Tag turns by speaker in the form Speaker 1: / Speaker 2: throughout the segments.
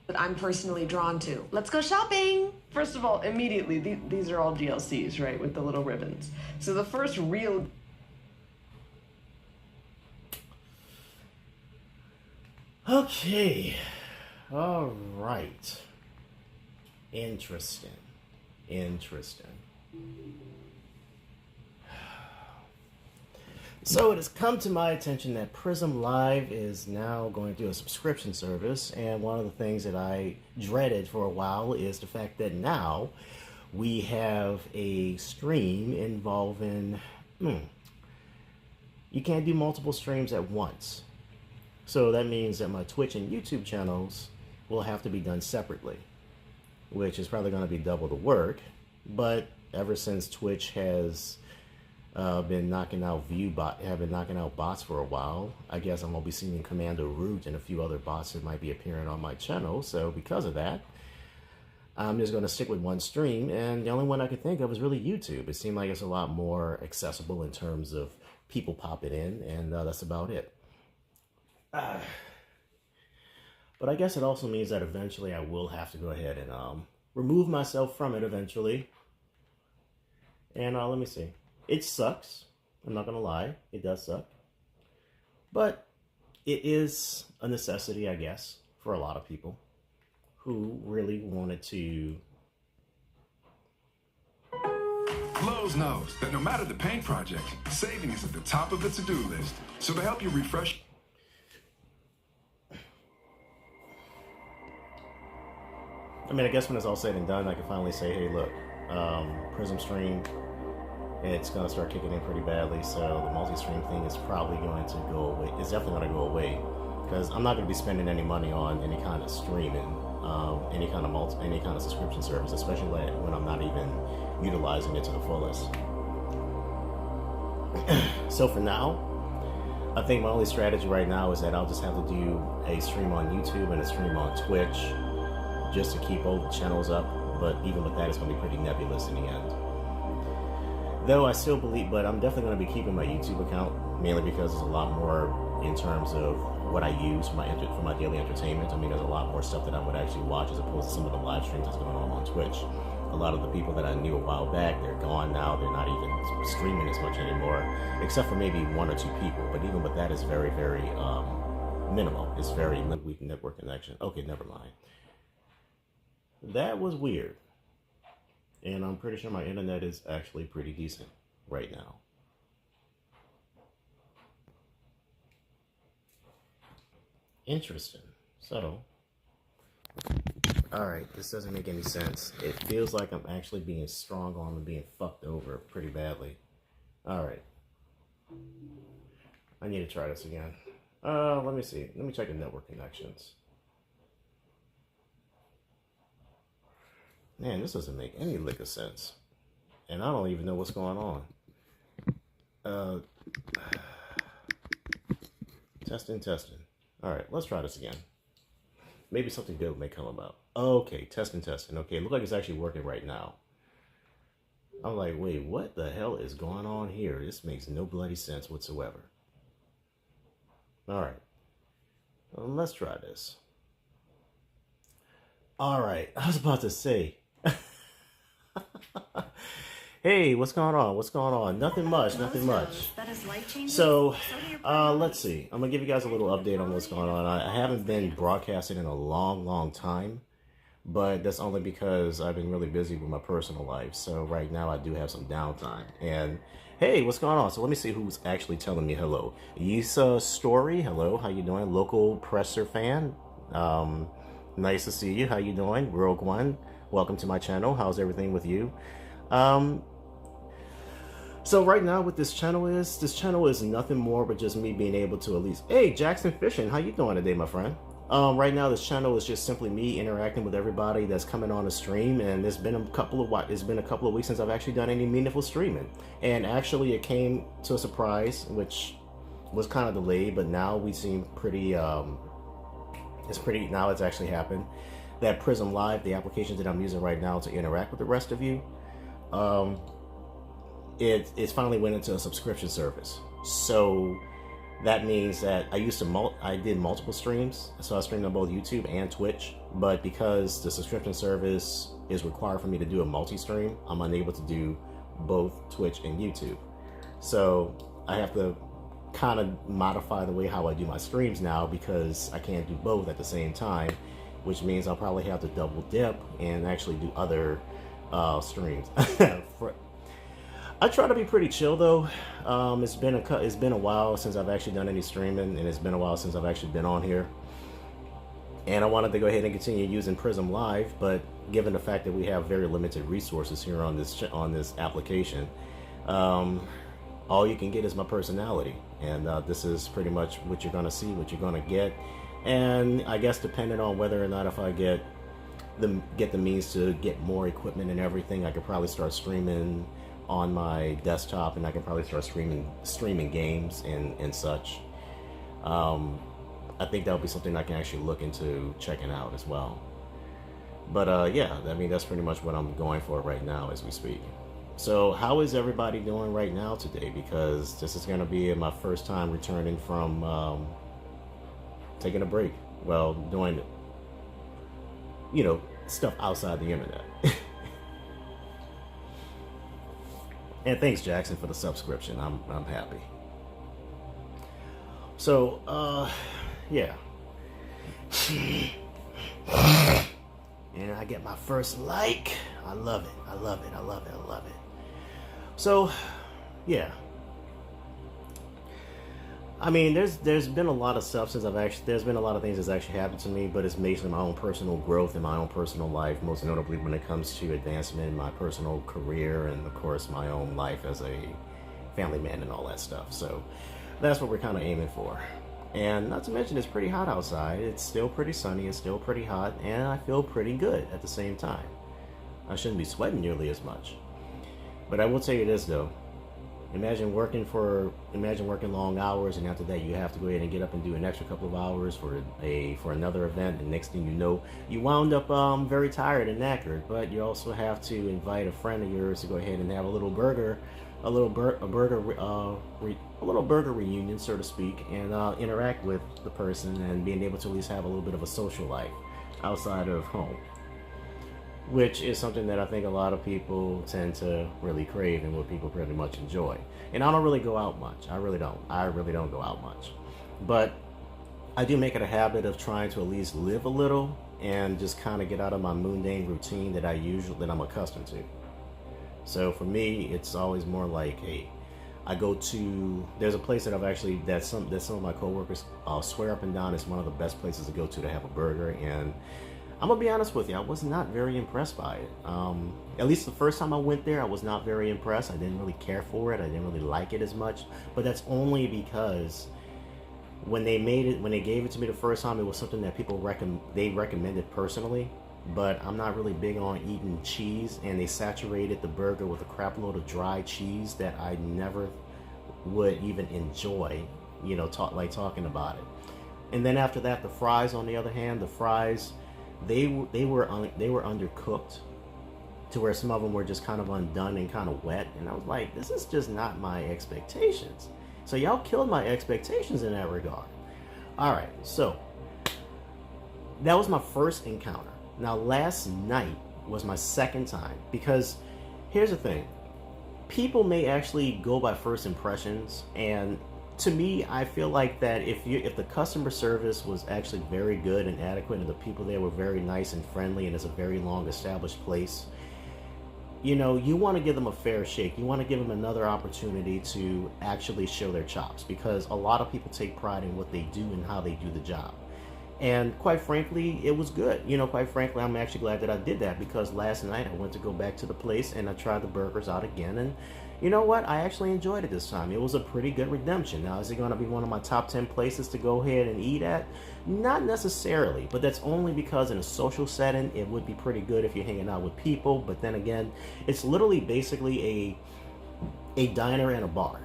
Speaker 1: that I'm personally drawn to. Let's go shopping.
Speaker 2: First of all, immediately, these are all DLCs, right, with the little ribbons. So the first real...
Speaker 3: Okay. All right. Interesting. So it has come to my attention that Prism Live is now going to do a subscription service, and one of the things that I dreaded for a while is the fact that now we have a stream involving, you can't do multiple streams at once. So that means that my Twitch and YouTube channels will have to be done separately, which is probably going to be double the work. But ever since Twitch has been knocking out bots for a while, I guess I'm gonna be seeing Commando Root and a few other bots that might be appearing on my channel. So because of that, I'm just gonna stick with one stream, and the only one I could think of is really YouTube. It seemed like it's a lot more accessible in terms of people popping in, and that's about it. But I guess it also means that eventually I will have to go ahead and remove myself from it eventually. And let me see. It sucks. I'm not going to lie. It does suck. But it is a necessity, I guess, for a lot of people who really wanted to.
Speaker 4: Lowe's knows that no matter the paint project, saving is at the top of the to-do list. So to help you refresh...
Speaker 3: I mean, I guess when it's all said and done, I can finally say, hey, look, Prism Stream, it's going to start kicking in pretty badly, so the multi-stream thing is probably going to go away. It's definitely going to go away, because I'm not going to be spending any money on any kind of streaming, any kind of subscription service, especially when I'm not even utilizing it to the fullest. So for now, I think my only strategy right now is that I'll just have to do a stream on YouTube and a stream on Twitch, just to keep both channels up. But even with that, it's going to be pretty nebulous in the end. Though I still believe, but I'm definitely going to be keeping my YouTube account, mainly because there's a lot more in terms of what I use for my daily entertainment. I mean, there's a lot more stuff that I would actually watch as opposed to some of the live streams that's going on Twitch. A lot of the people that I knew a while back, they're gone now. They're not even streaming as much anymore, except for maybe one or two people. But even with that, it's very, very minimal. It's very weak network connection. Okay, never mind. That was weird. And I'm pretty sure my internet is actually pretty decent right now. Interesting. So, alright, this doesn't make any sense. It feels like I'm actually being strong on and being fucked over pretty badly. Alright. I need to try this again. Let me see. Let me check the network connections. Man, this doesn't make any lick of sense. And I don't even know what's going on. Testing. Alright, let's try this again. Maybe something good may come about. Okay, testing. Okay, look like it's actually working right now. I'm like, wait, what the hell is going on here? This makes no bloody sense whatsoever. Alright. Let's try this. Alright, I was about to say. Hey, what's going on? Nothing much. So, let's see. I'm going to give you guys a little update on what's going on. I haven't been broadcasting in a long time, but that's only because I've been really busy with my personal life. So right now I do have some downtime. And hey, what's going on? So let me see who's actually telling me hello. Yisa Story, hello, how you doing? Local Presser fan, nice to see you. How you doing? Rogue One, welcome to my channel. How's everything with you? So right now what this channel is nothing more but just me being able to at least, hey, Jackson Fishing, how you doing today, my friend? Right now this channel is just simply me interacting with everybody that's coming on the stream, and it's been a couple of weeks since I've actually done any meaningful streaming. And actually it came to a surprise, which was kind of delayed, but now we seem pretty, now it's actually happened, that Prism Live, the application that I'm using right now to interact with the rest of you, it's finally went into a subscription service. So that means that I did multiple streams, so I streamed on both YouTube and Twitch. But because the subscription service is required for me to do a multi-stream, I'm unable to do both Twitch and YouTube. So I have to kind of modify the way how I do my streams now, because I can't do both at the same time, which means I'll probably have to double dip and actually do other streams. I try to be pretty chill though. It's been a while since I've actually done any streaming, and it's been a while since I've actually been on here. And I wanted to go ahead and continue using Prism Live, but given the fact that we have very limited resources here on this application, all you can get is my personality, and this is pretty much what you're gonna see, what you're gonna get. And I guess depending on whether or not if I get the means to get more equipment and everything, I could probably start streaming on my desktop, and I can probably start streaming games and such. I think that'll be something I can actually look into checking out as well. But yeah, I mean, that's pretty much what I'm going for right now as we speak. So how is everybody doing right now today? Because this is going to be my first time returning from taking a break. Well, doing, stuff outside the internet. And thanks, Jackson, for the subscription. I'm happy. So, yeah. And I get my first like. I love it. I love it. I love it. I love it. So, yeah. I mean, there's been a lot of stuff there's been a lot of things that's actually happened to me, but it's based on my own personal growth and my own personal life, most notably when it comes to advancement in my personal career and, of course, my own life as a family man and all that stuff. So that's what we're kind of aiming for. And not to mention, it's pretty hot outside. It's still pretty sunny. It's still pretty hot. And I feel pretty good at the same time. I shouldn't be sweating nearly as much. But I will tell you this, though. Imagine working long hours, and after that you have to go ahead and get up and do an extra couple of hours for another event, and next thing you know, you wound up very tired and knackered. But you also have to invite a friend of yours to go ahead and have a little burger reunion, so to speak, and interact with the person and being able to at least have a little bit of a social life outside of home, which is something that I think a lot of people tend to really crave and what people pretty much enjoy. And I don't really go out much. I really don't go out much. But I do make it a habit of trying to at least live a little and just kind of get out of my mundane routine that I'm accustomed to. So for me, it's always more like, hey, there's a place that some of my coworkers swear up and down is one of the best places to go to have a burger, and I'm gonna be honest with you, I was not very impressed by it. At least the first time I went there, I was not very impressed. I didn't really care for it. I didn't really like it as much. But that's only because when they gave it to me the first time, it was something that they recommended personally. But I'm not really big on eating cheese, and they saturated the burger with a crap load of dry cheese that I never would even enjoy, talking about it. And then after that, the fries, on the other hand, they were undercooked to where some of them were just kind of undone and kind of wet, and I was like, this is just not my expectations. So y'all killed my expectations in that regard. All right, so that was my first encounter. Now last night was my second time, because here's the thing, people may actually go by first impressions, and to me, I feel like that if the customer service was actually very good and adequate, and the people there were very nice and friendly, and it's a very long established place, you want to give them a fair shake. You want to give them another opportunity to actually show their chops, because a lot of people take pride in what they do and how they do the job. And quite frankly, it was good. Quite frankly, I'm actually glad that I did that, because last night I went to go back to the place and I tried the burgers out again, and you know what? I actually enjoyed it this time. It was a pretty good redemption. Now, is it going to be one of my top 10 places to go ahead and eat at? Not necessarily, but that's only because in a social setting, it would be pretty good if you're hanging out with people. But then again, it's literally basically a diner and a bar.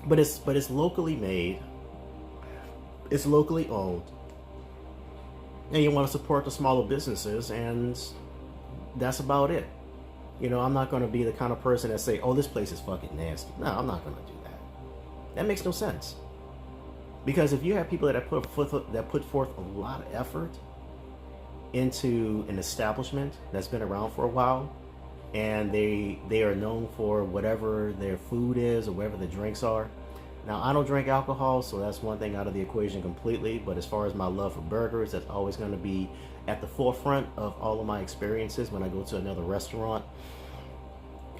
Speaker 3: But it's locally made. It's locally owned. And you want to support the smaller businesses, and that's about it. I'm not going to be the kind of person that say, oh, this place is fucking nasty. No, I'm not going to do that. That makes no sense. Because if you have people that put forth a lot of effort into an establishment that's been around for a while, and they are known for whatever their food is or whatever the drinks are. Now, I don't drink alcohol, so that's one thing out of the equation completely. But as far as my love for burgers, that's always going to be at the forefront of all of my experiences when I go to another restaurant.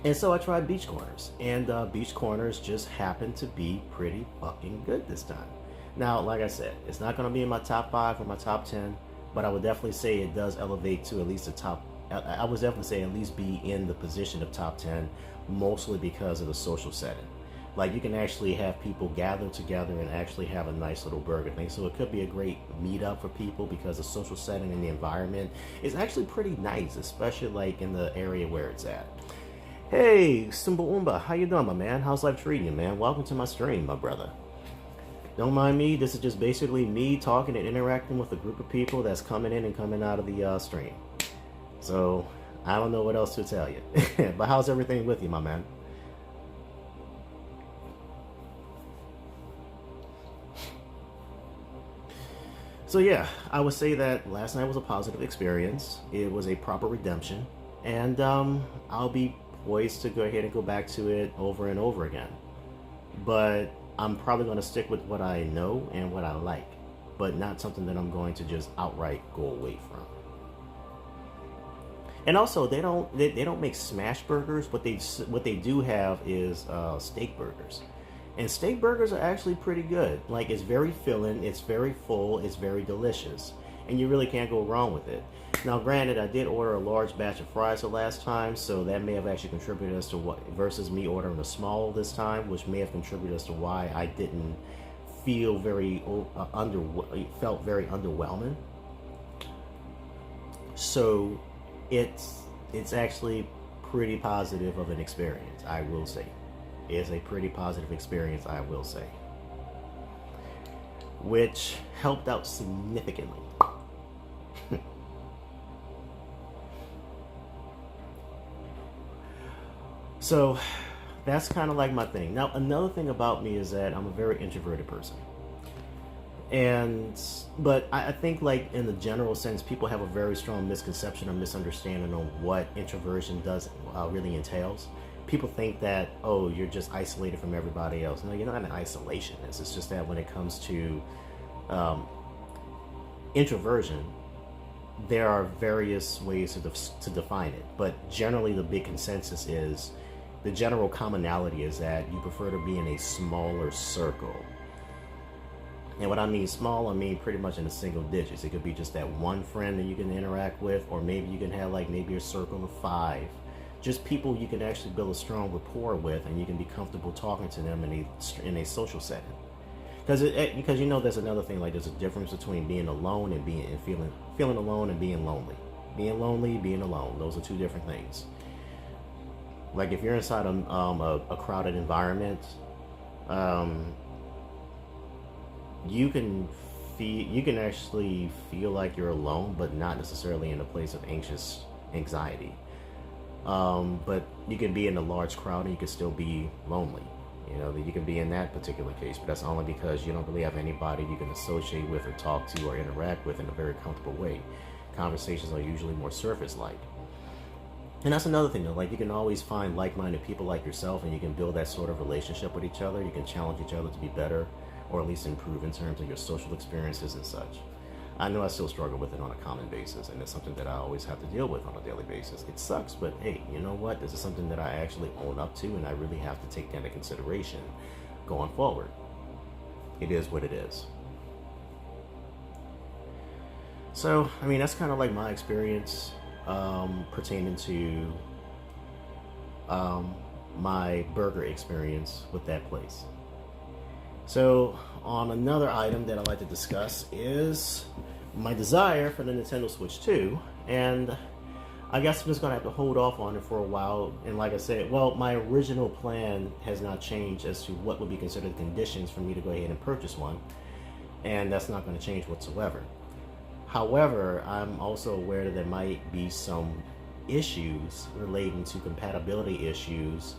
Speaker 3: And so I tried Beach Corners, and Beach Corners just happened to be pretty fucking good this time. Now, like I said, it's not going to be in my top 5 or my top 10, but I would definitely say it does elevate to at least the top. I would definitely say at least be in the position of top 10, mostly because of the social setting. Like, you can actually have people gather together and actually have a nice little burger thing. So it could be a great meetup for people because the social setting and the environment is actually pretty nice, especially like in the area where it's at. Hey, Simba Umba, how you doing, my man? How's life treating you, man? Welcome to my stream, my brother. Don't mind me. This is just basically me talking and interacting with a group of people that's coming in and coming out of the stream. So I don't know what else to tell you. But how's everything with you, my man? So yeah, I would say that last night was a positive experience. It was a proper redemption, and I'll be poised to go ahead and go back to it over and over again. But I'm probably going to stick with what I know and what I like, but not something that I'm going to just outright go away from. And also, they don't make smash burgers. What they do have is steak burgers. And steak burgers are actually pretty good. Like, it's very filling, it's very full, it's very delicious. And you really can't go wrong with it. Now, granted, I did order a large batch of fries the last time, so that may have actually contributed as to what, versus me ordering a small this time, which may have contributed as to why I didn't feel felt very underwhelming. So, it's actually pretty positive of an experience, I will say. Is a pretty positive experience, I will say, which helped out significantly. So that's kind of like my thing. Now, another thing about me is that I'm a very introverted person, but I think, like, in the general sense, people have a very strong misconception or misunderstanding on what introversion does really entails. People think that, oh, you're just isolated from everybody else. No, you're not an isolationist. It's just that when it comes to introversion, there are various ways to define it. But generally, the big consensus is, the general commonality is that you prefer to be in a smaller circle. And what I mean small, I mean pretty much in the single digits. It could be just that one friend that you can interact with, or maybe you can have like maybe a circle of 5. Just people you can actually build a strong rapport with, and you can be comfortable talking to them in a social setting. Because you know, there's another thing, like, there's a difference between being alone and feeling alone and being lonely. Being lonely, being alone, those are two different things. Like, if you're inside a crowded environment, you can actually feel like you're alone, but not necessarily in a place of anxiety. But you can be in a large crowd and you can still be lonely. You know, that you can be in that particular case, but that's only because you don't really have anybody you can associate with or talk to or interact with in a very comfortable way. Conversations are usually more surface-like. And that's another thing, though. Like, you can always find like-minded people like yourself, and you can build that sort of relationship with each other. You can challenge each other to be better, or at least improve in terms of your social experiences and such. I know I still struggle with it on a common basis, and it's something that I always have to deal with on a daily basis. It sucks, but hey, you know what? This is something that I actually own up to, and I really have to take that into consideration going forward. It is what it is. So, I mean, that's kind of like my experience pertaining to my burger experience with that place. So, on another item that I'd like to discuss is my desire for the Nintendo Switch 2, and I guess I'm just going to have to hold off on it for a while. And like I said, well, my original plan has not changed as to what would be considered conditions for me to go ahead and purchase one, and that's not going to change whatsoever. However, I'm also aware that there might be some issues relating to compatibility issues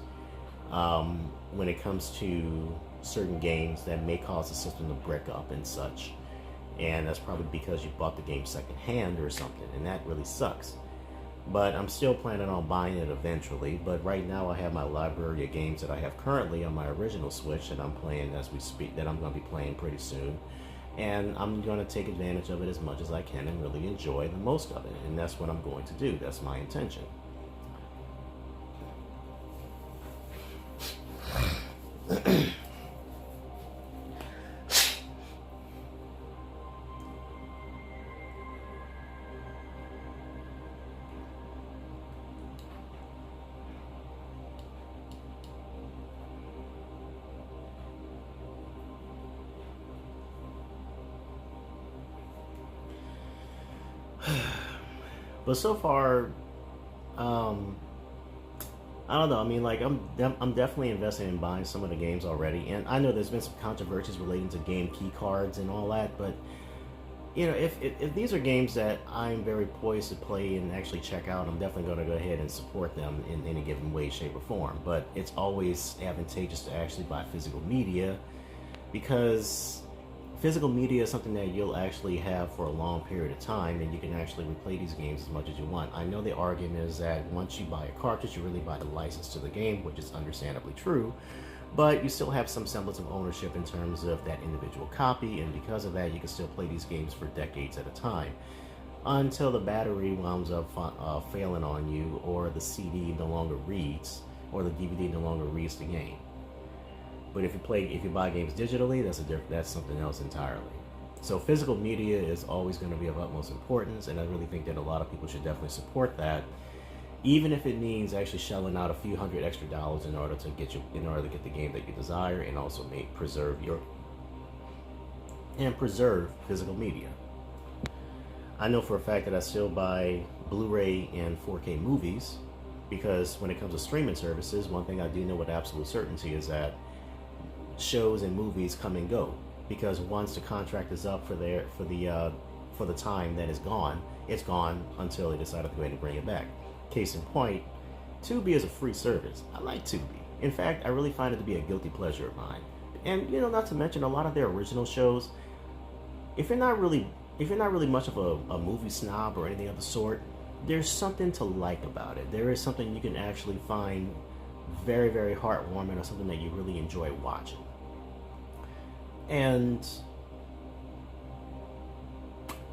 Speaker 3: when it comes to certain games that may cause the system to brick up and such. And that's probably because you bought the game secondhand or something, and that really sucks. But I'm still planning on buying it eventually. But right now I have my library of games that I have currently on my original Switch that I'm playing as we speak, that I'm going to be playing pretty soon. And I'm going to take advantage of it as much as I can and really enjoy the most of it. And that's what I'm going to do. That's my intention. But so far, I don't know. I mean, like, I'm definitely investing in buying some of the games already, and I know there's been some controversies relating to game key cards and all that. But you know, if these are games that I'm very poised to play and actually check out, I'm definitely going to go ahead and support them in any given way, shape, or form. But it's always advantageous to actually buy physical media, because physical media is something that you'll actually have for a long period of time, and you can actually replay these games as much as you want. I know the argument is that once you buy a cartridge, you really buy the license to the game, which is understandably true, but you still have some semblance of ownership in terms of that individual copy, and because of that, you can still play these games for decades at a time, until the battery winds up failing on you, or the CD no longer reads, or the DVD no longer reads the game. But if you buy games digitally, that's something else entirely. So physical media is always going to be of utmost importance, and I really think that a lot of people should definitely support that, even if it means actually shelling out a few $100 extra in order to get the game that you desire, and also preserve physical media. I know for a fact that I still buy Blu-ray and 4K movies, because when it comes to streaming services, one thing I do know with absolute certainty is that shows and movies come and go, because once the contract is up for the time that it's gone until they decide to go ahead and bring it back. Case in point, Tubi is a free service. I like Tubi. In fact, I really find it to be a guilty pleasure of mine. And not to mention a lot of their original shows. If you're not really much of a movie snob or anything of the sort, there's something to like about it. There is something you can actually find very, very heartwarming, or something that you really enjoy watching. And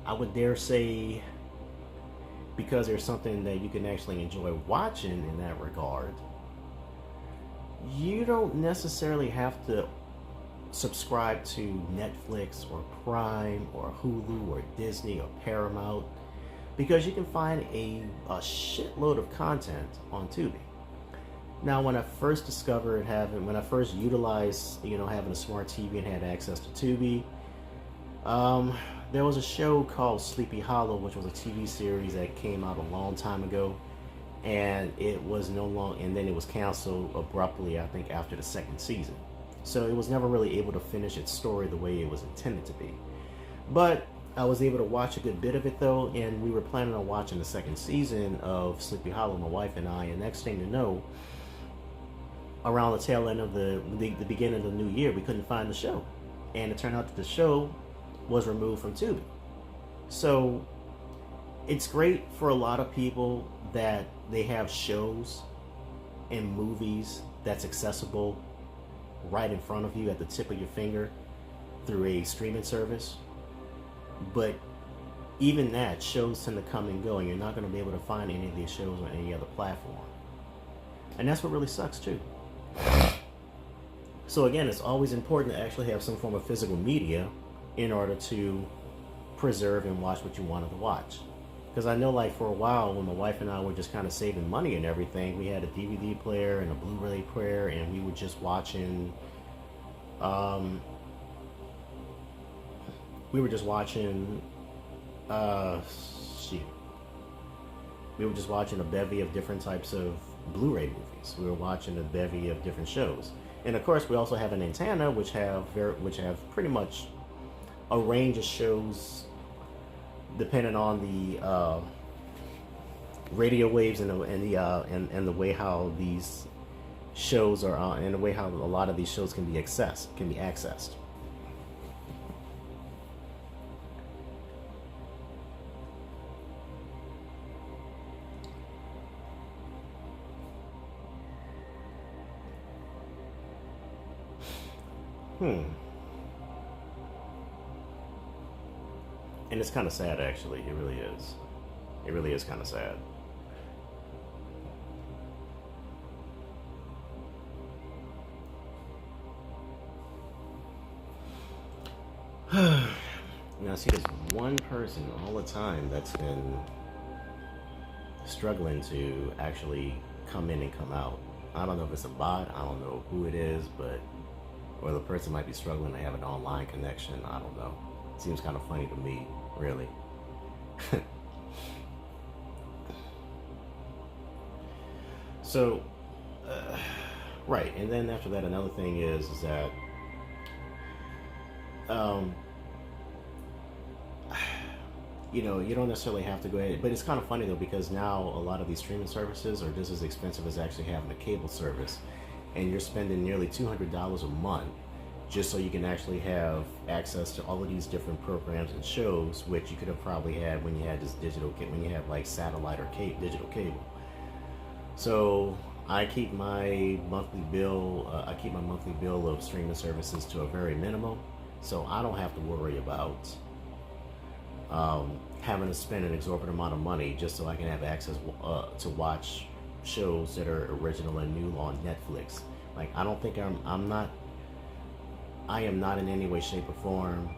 Speaker 3: I would dare say, because there's something that you can actually enjoy watching in that regard, you don't necessarily have to subscribe to Netflix or Prime or Hulu or Disney or Paramount, because you can find a shitload of content on Tubi. Now, when I first discovered when I first utilized, having a smart TV and had access to Tubi, there was a show called Sleepy Hollow, which was a TV series that came out a long time ago, and it was and then it was canceled abruptly, I think, after the second season. So it was never really able to finish its story the way it was intended to be. But I was able to watch a good bit of it, though, and we were planning on watching the second season of Sleepy Hollow, my wife and I, and next thing to know, around the tail end of the beginning of the new year, we couldn't find the show. And it turned out that the show was removed from Tubi. So it's great for a lot of people that they have shows and movies that's accessible right in front of you at the tip of your finger through a streaming service. But even that, shows tend to come and go, and you're not going to be able to find any of these shows on any other platform. And that's what really sucks too. So again, it's always important to actually have some form of physical media in order to preserve and watch what you wanted to watch. Because I know, like, for a while when my wife and I were just kind of saving money and everything, we had a DVD player and a Blu-ray player, and we were just watching we were just watching a bevy of different types of Blu-ray movies. We were watching a bevy of different shows, and of course we also have an antenna which have pretty much a range of shows depending on the radio waves and the way how these shows are on, and the way how a lot of these shows can be accessed. And it's kind of sad, actually. It really is. It really is kind of sad. Now, see, there's one person all the time that's been struggling to actually come in and come out. I don't know if it's a bot. I don't know who it is, or the person might be struggling to have an online connection. I don't know. It seems kind of funny to me, really. So, right, and then after that, another thing is that you know, you don't necessarily have to go ahead, but it's kind of funny though, because now a lot of these streaming services are just as expensive as actually having a cable service, and you're spending nearly $200 a month just so you can actually have access to all of these different programs and shows, which you could have probably had when you had this when you have like satellite or digital cable. So I keep my monthly bill of streaming services to a very minimal, so I don't have to worry about having to spend an exorbitant amount of money just so I can have access to watch shows that are original and new on Netflix. Like, I don't think I am not in any way, shape, or form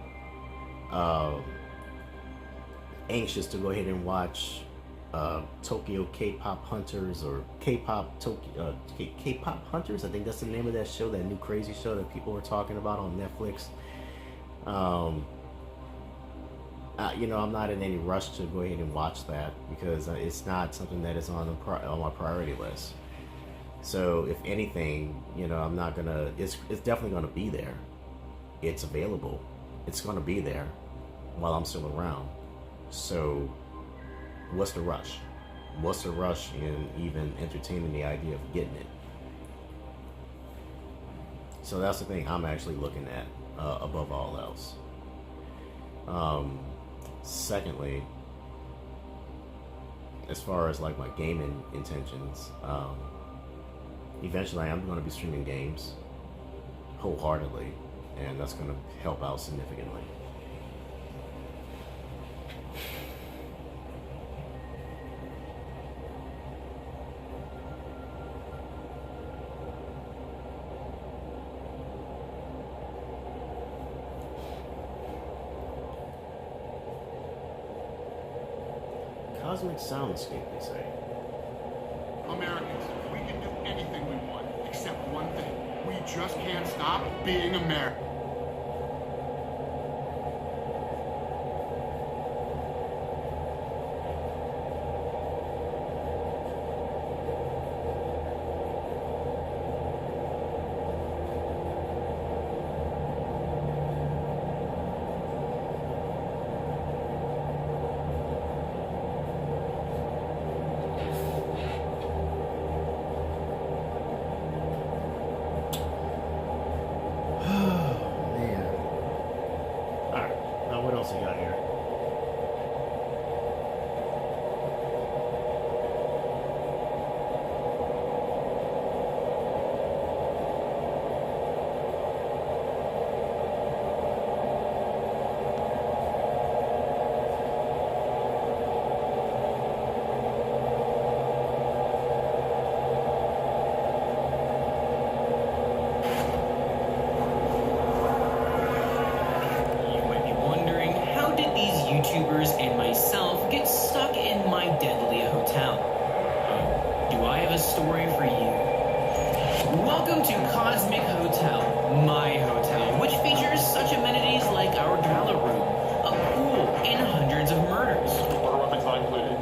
Speaker 3: anxious to go ahead and watch Tokyo K-pop Hunters or K-pop Hunters. I think that's the name of that show, that new crazy show that people were talking about on Netflix. You know, I'm not in any rush to go ahead and watch that because it's not something that is on my priority list. So if anything, you know, I'm not gonna. It's definitely gonna be there. It's available. It's gonna be there while I'm still around. So what's the rush? What's the rush in even entertaining the idea of getting it? So that's the thing I'm actually looking at above all else. Secondly, as far as like my gaming intentions, eventually I'm going to be streaming games wholeheartedly, and that's going to help out significantly. Cosmic soundscape, they say.
Speaker 5: Americans, we can do anything we want, except one thing. We just can't stop being American.
Speaker 6: YouTubers and myself get stuck in my deadly hotel. Do I have a story for you? Welcome to Cosmic Hotel, my hotel, which features such amenities like our gala room, a pool, and hundreds of murders.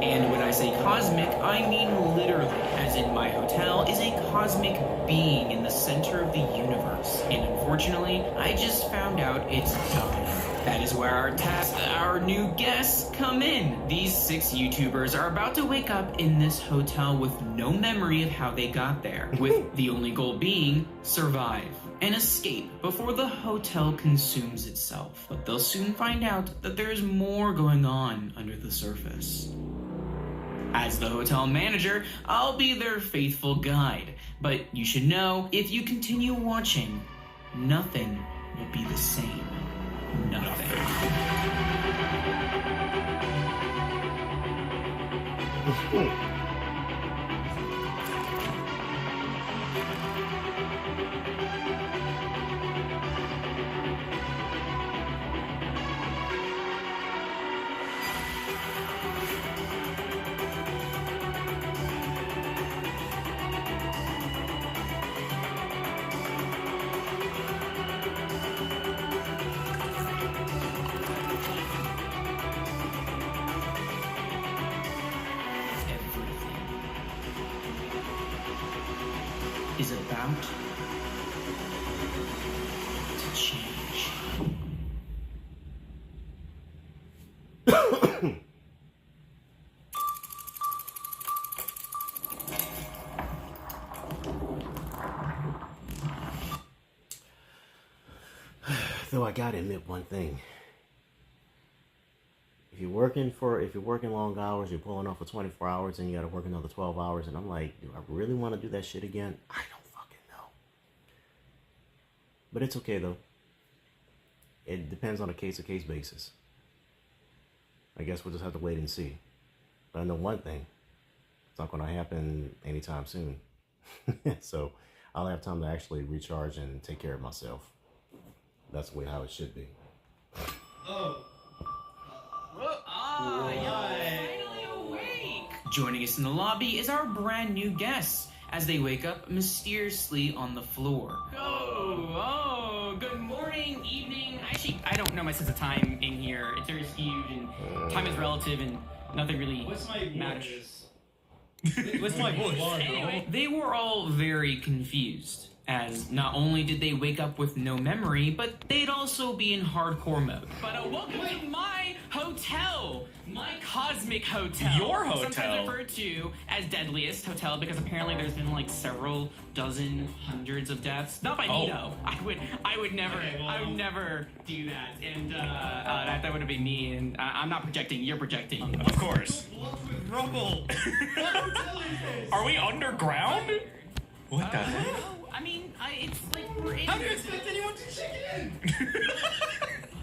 Speaker 6: And when I say cosmic, I mean literally, as in my hotel is a cosmic being in the center of the universe. And unfortunately, I just found out it's dying. That is where our new guests come in. These 6 YouTubers are about to wake up in this hotel with no memory of how they got there, with the only goal being survive and escape before the hotel consumes itself. But they'll soon find out that there's more going on under the surface. As the hotel manager, I'll be their faithful guide. But you should know, if you continue watching, nothing will be the same. Nothing. Is about to change.
Speaker 3: Though I gotta admit one thing. If you're working long hours, you're pulling off for 24 hours and you gotta work another 12 hours, and I'm like, do I really want to do that shit again? I don't fucking know. But it's okay though. It depends on a case-to-case basis. I guess we'll just have to wait and see. But I know one thing. It's not gonna happen anytime soon. So I'll have time to actually recharge and take care of myself. That's the way how it should be.
Speaker 6: Oh. Finally awake! Joining us in the lobby is our brand new guests as they wake up mysteriously on the floor. Oh, good morning, evening. Actually, I don't know my sense of time in here. It's very skewed and time is relative and nothing really matters.
Speaker 7: What's my voice?
Speaker 6: Anyway, they were all very confused, as not only did they wake up with no memory, but they'd also be in hardcore mode. But welcome to my hotel! My cosmic hotel.
Speaker 7: Your hotel?
Speaker 6: Sometimes referred to as Deadliest Hotel, because apparently there's been like several dozen, hundreds of deaths. Not by me, though. I would never do that. And that would have been me, and I'm not projecting, you're projecting.
Speaker 7: Of course. Rubble! Are we underground? What the heck?
Speaker 6: No, I mean, it's like we're in.
Speaker 7: How do you expect anyone to check in?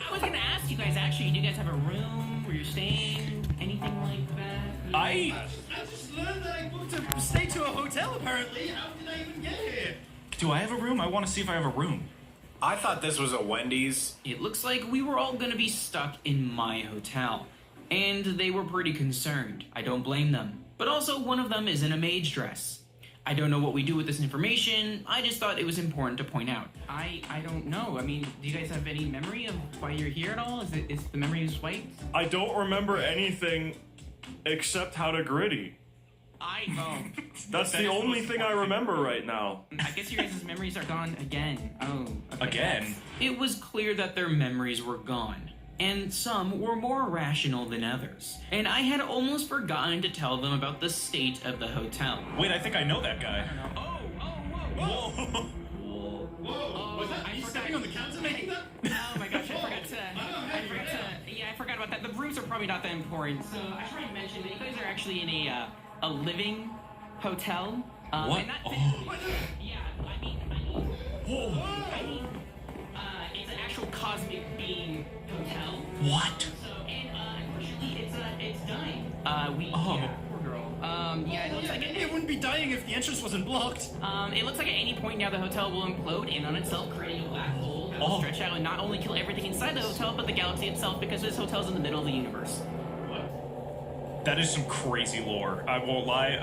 Speaker 6: I was gonna ask you guys actually, do you guys have a room where you're staying? Anything like that?
Speaker 7: I just learned that I booked to stay to a hotel apparently. How did I even get here? Do I have a room? I want to see if I have a room.
Speaker 8: I thought this was a Wendy's.
Speaker 6: It looks like we were all gonna be stuck in my hotel. And they were pretty concerned. I don't blame them. But also, one of them is in a mage dress. I don't know what we do with this information. I just thought it was important to point out. I don't know. I mean, do you guys have any memory of why you're here at all? Is the memory wiped?
Speaker 9: I don't remember anything except how to gritty. That's the only thing I remember right now.
Speaker 6: I guess your guys' memories are gone again. Oh. Okay.
Speaker 7: Again?
Speaker 6: It was clear that their memories were gone. And some were more rational than others. And I had almost forgotten to tell them about the state of the hotel.
Speaker 7: Wait, I think I know that guy.
Speaker 6: Whoa.
Speaker 5: Was that me stepping on the counter making that?
Speaker 6: Oh my gosh, I forgot about that. The rooms are probably not that important. So I should probably mention that you guys are actually in a living hotel.
Speaker 7: What?
Speaker 6: And not yeah, I mean, it's an actual cosmic being hotel.
Speaker 7: What?
Speaker 6: So, and unfortunately, it's dying. Poor girl. Yeah, it looks like
Speaker 7: It wouldn't be dying if the entrance wasn't blocked.
Speaker 6: It looks like at any point now the hotel will implode in on itself, creating a black hole that will stretch out and not only kill everything inside the hotel, but the galaxy itself, because this hotel's in the middle of the universe.
Speaker 7: That is some crazy lore. I won't lie.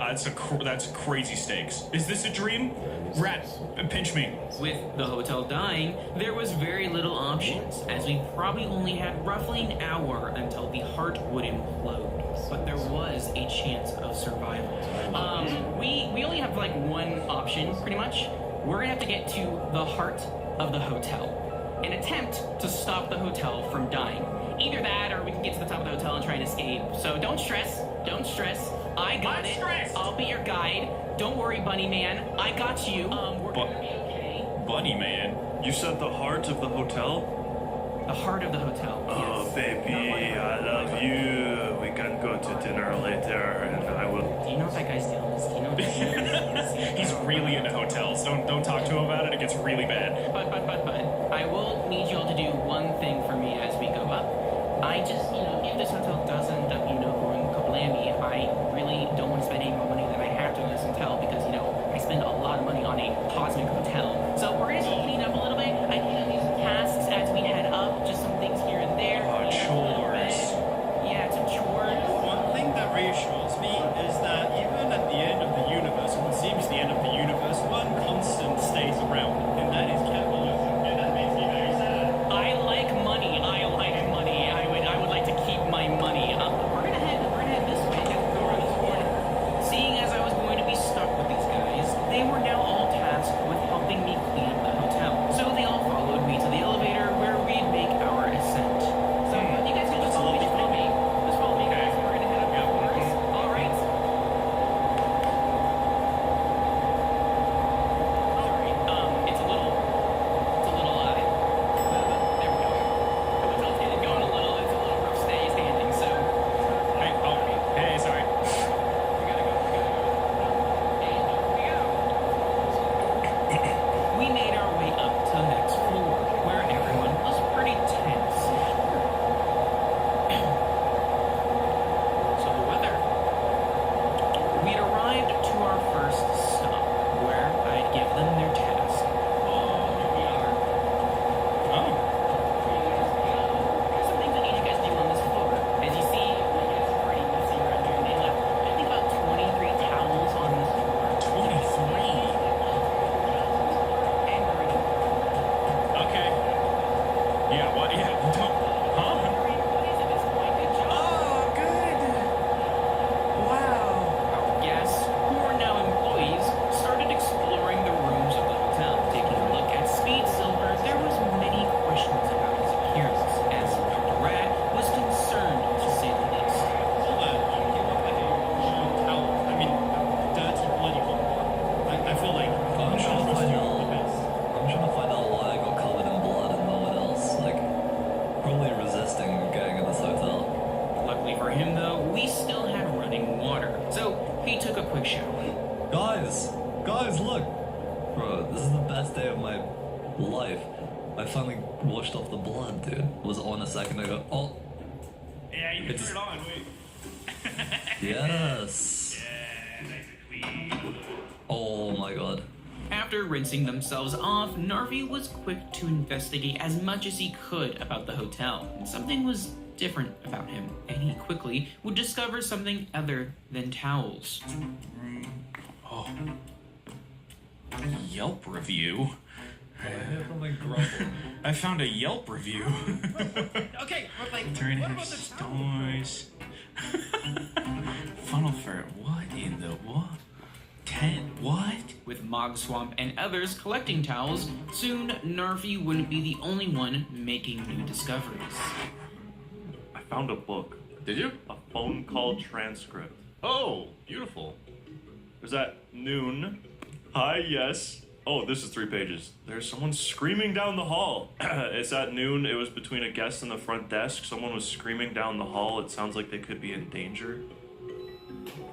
Speaker 7: That's crazy stakes. Is this a dream? Rat, pinch me.
Speaker 6: With the hotel dying, there was very little options, as we probably only had roughly an hour until the heart would implode. But there was a chance of survival. We only have like one option, pretty much. We're gonna have to get to the heart of the hotel. an attempt to stop the hotel from dying. Either that, or we can get to the top of the hotel and try and escape. So don't stress. Don't stress. I got it. I'll be your guide. Don't worry, Bunny Man. I got you. We're gonna be okay.
Speaker 9: Bunny Man? You said the heart of the hotel?
Speaker 6: The heart of the hotel.
Speaker 9: Oh,
Speaker 6: Yes.
Speaker 9: baby, I love you. We can go to dinner later, and I will.
Speaker 6: Do you know what that guy's deal is? Do you know what that deal is?
Speaker 7: He's really into hotels. Don't talk to him about it. It gets really bad.
Speaker 6: But, I will need you all to do one thing for me as we go up. I just, if this hotel does end up, going kablammy, I really don't want to spend any more money than I have to in this hotel because, I spend a lot of money on a cosmic hotel. So we're going to clean up a little bit. I can do some tasks as we head up, just some things here and there.
Speaker 7: Chores.
Speaker 6: Yeah, some chores.
Speaker 10: One thing that reassures me is that even at the end of the universe, or what seems the end of the universe, one constant stays around, and that is capitalism. And that makes me very sad.
Speaker 6: I like money. I would like to keep my money. We're gonna head this way. Go around this corner. Seeing as I was going to be stuck with these guys, they were now all tasked with helping me clean up the hotel. So they all followed me to the elevator where we'd make our ascent. So you guys can just follow me. Just follow me. Just follow me, guys. We're gonna head up the corners. All right. Sorry. It's a little. There we go. The hotel's getting going a little. It's a little rough standing. So.
Speaker 7: Hey, sorry.
Speaker 6: We gotta go. And up we go. We made our way up to the next floor, where everyone was pretty tense. So the weather. We'd arrived to our first stop, where I'd give them their task. Here we are. There's some things I need you guys to do on this floor. As you see, it's pretty messy around here. They left, I think, about 23 towels on this floor.
Speaker 7: 23.
Speaker 6: And dirty.
Speaker 7: Okay. Yeah, what? Yeah, don't. Huh?
Speaker 6: What is at this point? Good job.
Speaker 7: Oh, good. Wow.
Speaker 6: Our guests, who are now employees, started exploring the rooms of the hotel. Taking a look at Speed Silver, there was many questions about his appearance, as Dr. Rat was concerned, to say the least.
Speaker 10: Hold on, you look like a towel. I mean, dirty, bloody one. I feel like
Speaker 11: I'm trying to find out why I got covered in blood and no one else. Like, probably resisting getting in this hotel.
Speaker 6: Luckily for him, though, we still had running water, so he took a quick shower.
Speaker 11: Guys, look! Bro, this is the best day of my life. I finally washed off the blood, dude. Was on a second ago. Oh,
Speaker 7: Yeah, you can
Speaker 11: It's-
Speaker 7: turn it on. Wait.
Speaker 11: yes!
Speaker 7: Yeah, nice and clean.
Speaker 11: Oh my god.
Speaker 6: After rinsing themselves off, Narvi was quick to investigate as much as he could about the hotel. Something was different about him, and he quickly would discover something other than towels.
Speaker 7: Oh. Yelp review.
Speaker 11: I hear something grumble.
Speaker 7: I found a Yelp review.
Speaker 10: okay, but like,
Speaker 7: Turn
Speaker 10: what
Speaker 7: her
Speaker 10: about the towel?
Speaker 7: stores. Funnel for what in the what? What?
Speaker 6: With Mog Swamp and others collecting towels, soon Narvi wouldn't be the only one making new discoveries.
Speaker 9: I found a book.
Speaker 7: Did you?
Speaker 9: A phone call transcript.
Speaker 7: Oh, beautiful.
Speaker 9: It was at noon. Hi, yes. Oh, this is 3 pages. There's someone screaming down the hall. It's at noon. It was between a guest and the front desk. Someone was screaming down the hall. It sounds like they could be in danger.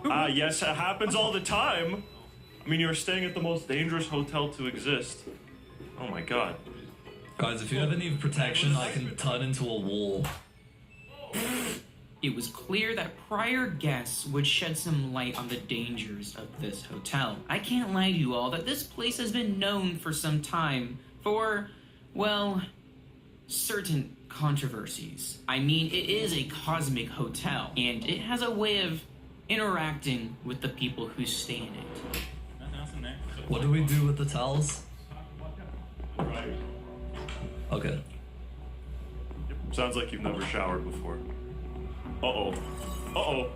Speaker 9: Yes, it happens all the time. I mean, you're staying at the most dangerous hotel to exist. Oh my god.
Speaker 11: Guys, if you ever need protection, I can turn into a wall.
Speaker 6: It was clear that prior guests would shed some light on the dangers of this hotel. I can't lie to you all that this place has been known for some time for, well, certain controversies. I mean, it is a cosmic hotel, and it has a way of interacting with the people who stay in it.
Speaker 11: What do we do with the towels? Okay.
Speaker 9: Sounds like you've never showered before. Uh-oh. Uh-oh.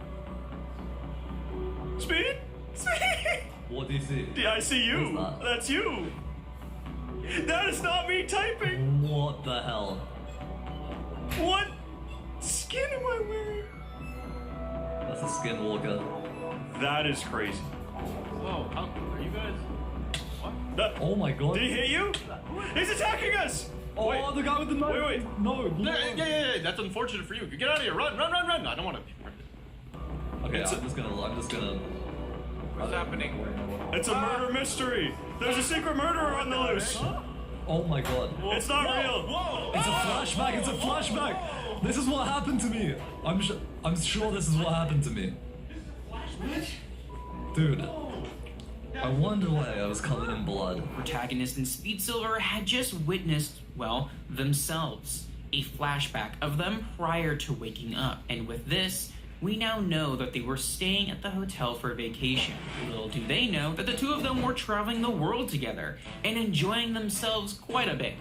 Speaker 9: Speed? Speed!
Speaker 11: What do you see?
Speaker 9: Yeah, I see you.
Speaker 11: Who's that?
Speaker 9: That's you. That is not me typing!
Speaker 11: What the hell?
Speaker 9: What skin am I wearing?
Speaker 11: That's a skinwalker.
Speaker 9: That is crazy.
Speaker 10: Whoa, are you guys... What?
Speaker 11: Oh my god.
Speaker 9: Did he hit you? He's attacking us!
Speaker 11: Oh,
Speaker 9: wait.
Speaker 11: the guy with the knife.
Speaker 9: Wait.
Speaker 11: No.
Speaker 10: Yeah, that's unfortunate for you. Get out of here. Run. I don't want to...
Speaker 11: Okay, I'm just gonna...
Speaker 8: What's happening?
Speaker 9: It's a murder mystery! There's a secret murderer on the loose!
Speaker 11: Oh my god.
Speaker 9: It's not real!
Speaker 10: Whoa!
Speaker 11: It's a flashback, it's a flashback! This is what happened to me! I'm sure this is what happened to me. Dude, I wonder why I was covered in blood.
Speaker 6: Protagonist and Speed Silver had just witnessed, well, themselves. A flashback of them prior to waking up. And with this, we now know that they were staying at the hotel for vacation. Little do they know that the two of them were traveling the world together and enjoying themselves quite a bit.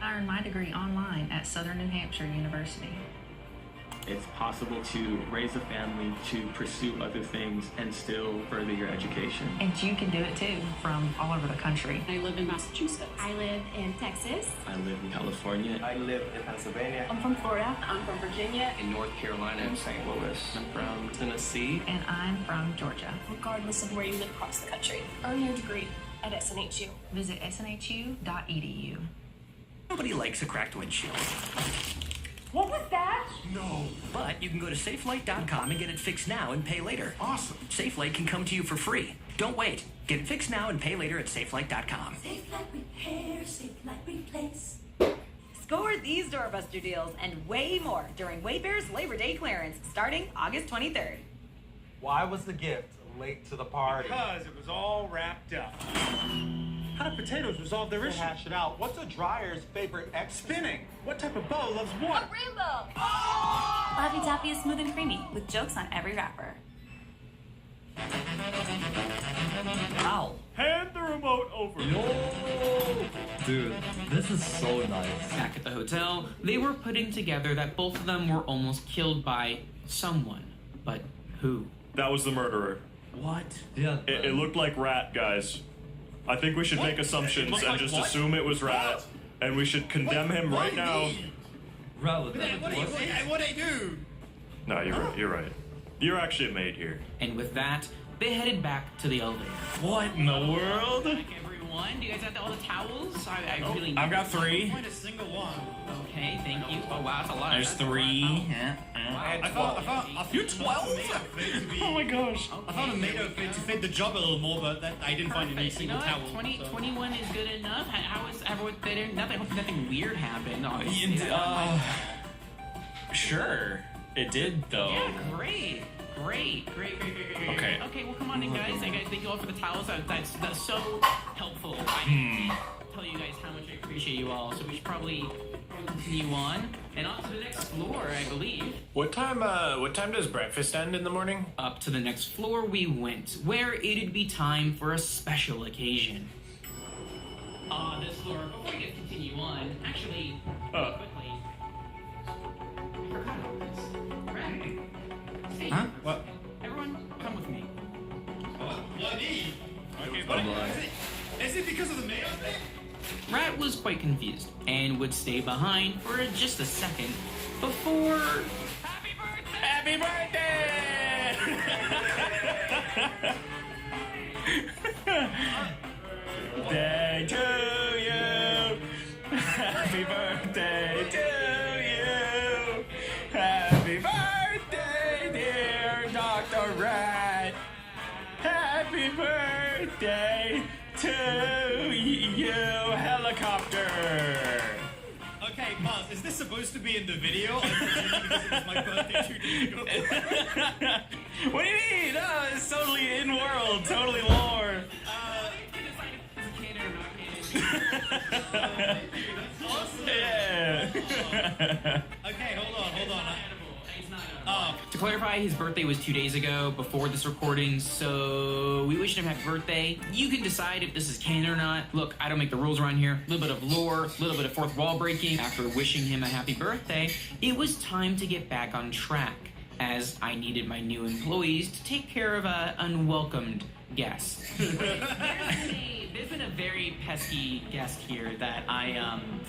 Speaker 12: I earned my degree online at Southern New Hampshire University.
Speaker 13: It's possible to raise a family, to pursue other things, and still further your education.
Speaker 12: And you can do it too, from all over the country.
Speaker 14: I live in Massachusetts. I live in Texas.
Speaker 13: I live in California.
Speaker 15: I live in Pennsylvania.
Speaker 14: I'm from Florida. I'm from Virginia.
Speaker 13: In North Carolina and St. Louis. I'm from Tennessee.
Speaker 12: And I'm from Georgia.
Speaker 14: Regardless of where you live across the country, earn your degree at SNHU.
Speaker 12: Visit snhu.edu.
Speaker 16: Nobody likes a cracked windshield.
Speaker 14: What was that?
Speaker 16: No. But you can go to SafeLight.com and get it fixed now and pay later.
Speaker 5: Awesome.
Speaker 16: SafeLight can come to you for free. Don't wait. Get it fixed now and pay later at SafeLight.com.
Speaker 17: SafeLight Repair, SafeLight Replace.
Speaker 18: Score these doorbuster deals and way more during Wayfair's Labor Day clearance starting August 23rd.
Speaker 15: Why was the gift late to the party?
Speaker 10: Because it was all wrapped up. How do potatoes resolve their issue?
Speaker 15: Hash it out. What's a dryer's favorite
Speaker 10: Spinning. What type of bow loves what?
Speaker 14: A rainbow.
Speaker 17: Laffy Taffy is smooth and creamy with jokes on every wrapper.
Speaker 11: Ow!
Speaker 9: Hand the remote over.
Speaker 11: Yo! Dude, this is so nice.
Speaker 6: Back at the hotel, they were putting together that both of them were almost killed by someone. But who?
Speaker 9: That was the murderer.
Speaker 6: What?
Speaker 11: Yeah.
Speaker 9: It looked like Rat, guys. I think we should make assumptions and just assume it was Rat, and we should condemn him right now.
Speaker 11: Rat with
Speaker 10: What I do?
Speaker 9: No, you're right. You're actually a maid here.
Speaker 6: And with that, they headed back to the elevator.
Speaker 7: What in the world?
Speaker 6: Like everyone, do you guys have all the towels? I really need
Speaker 7: I've got 3.
Speaker 10: Find a single one.
Speaker 6: Okay, thank you. Oh wow, that's a lot.
Speaker 7: There's 3. Yeah.
Speaker 10: I found
Speaker 7: You're 12? Oh my gosh.
Speaker 10: I found a made outfit to fit the job a little more, but I didn't find any
Speaker 6: You
Speaker 10: single
Speaker 6: know
Speaker 10: towel.
Speaker 6: what? 21 is good enough. How is everyone? Nothing weird happened. Oh,
Speaker 7: Sure. It did, though.
Speaker 6: Yeah, great. Okay. Okay, well, come on in, guys. Thank you all for the towels. That's so helpful. I tell you guys how much I appreciate you all. So we should probably continue on and on to the next floor, I believe.
Speaker 8: What time does breakfast end in the morning?
Speaker 6: Up to the next floor we went, where it'd be time for a special occasion. This floor, before we continue on, actually, really quickly, I forgot about this. Right? Stay
Speaker 10: Huh?
Speaker 6: here.
Speaker 10: What?
Speaker 6: Everyone, come with me.
Speaker 10: What me? Okay, but is it because of the mayo thing?
Speaker 6: Rat was quite confused and would stay behind for just a second before...
Speaker 7: Happy birthday! Day to you! Happy birthday to you! Happy birthday, dear Dr. Rat! Happy birthday to you, helicopter!
Speaker 10: Okay, Mars, is this supposed to be in the video? I'm pretending because it was my birthday 2 days ago.
Speaker 7: What do you mean? No, it's totally in world, totally lore. Yeah.
Speaker 10: Okay, hold on.
Speaker 6: To clarify, his birthday was 2 days ago before this recording, so we wish him happy birthday. You can decide if this is canon or not. Look, I don't make the rules around here. A little bit of lore, a little bit of fourth wall breaking. After wishing him a happy birthday, it was time to get back on track. as I needed my new employees to take care of unwelcomed guests. There's been a very pesky guest here that I'm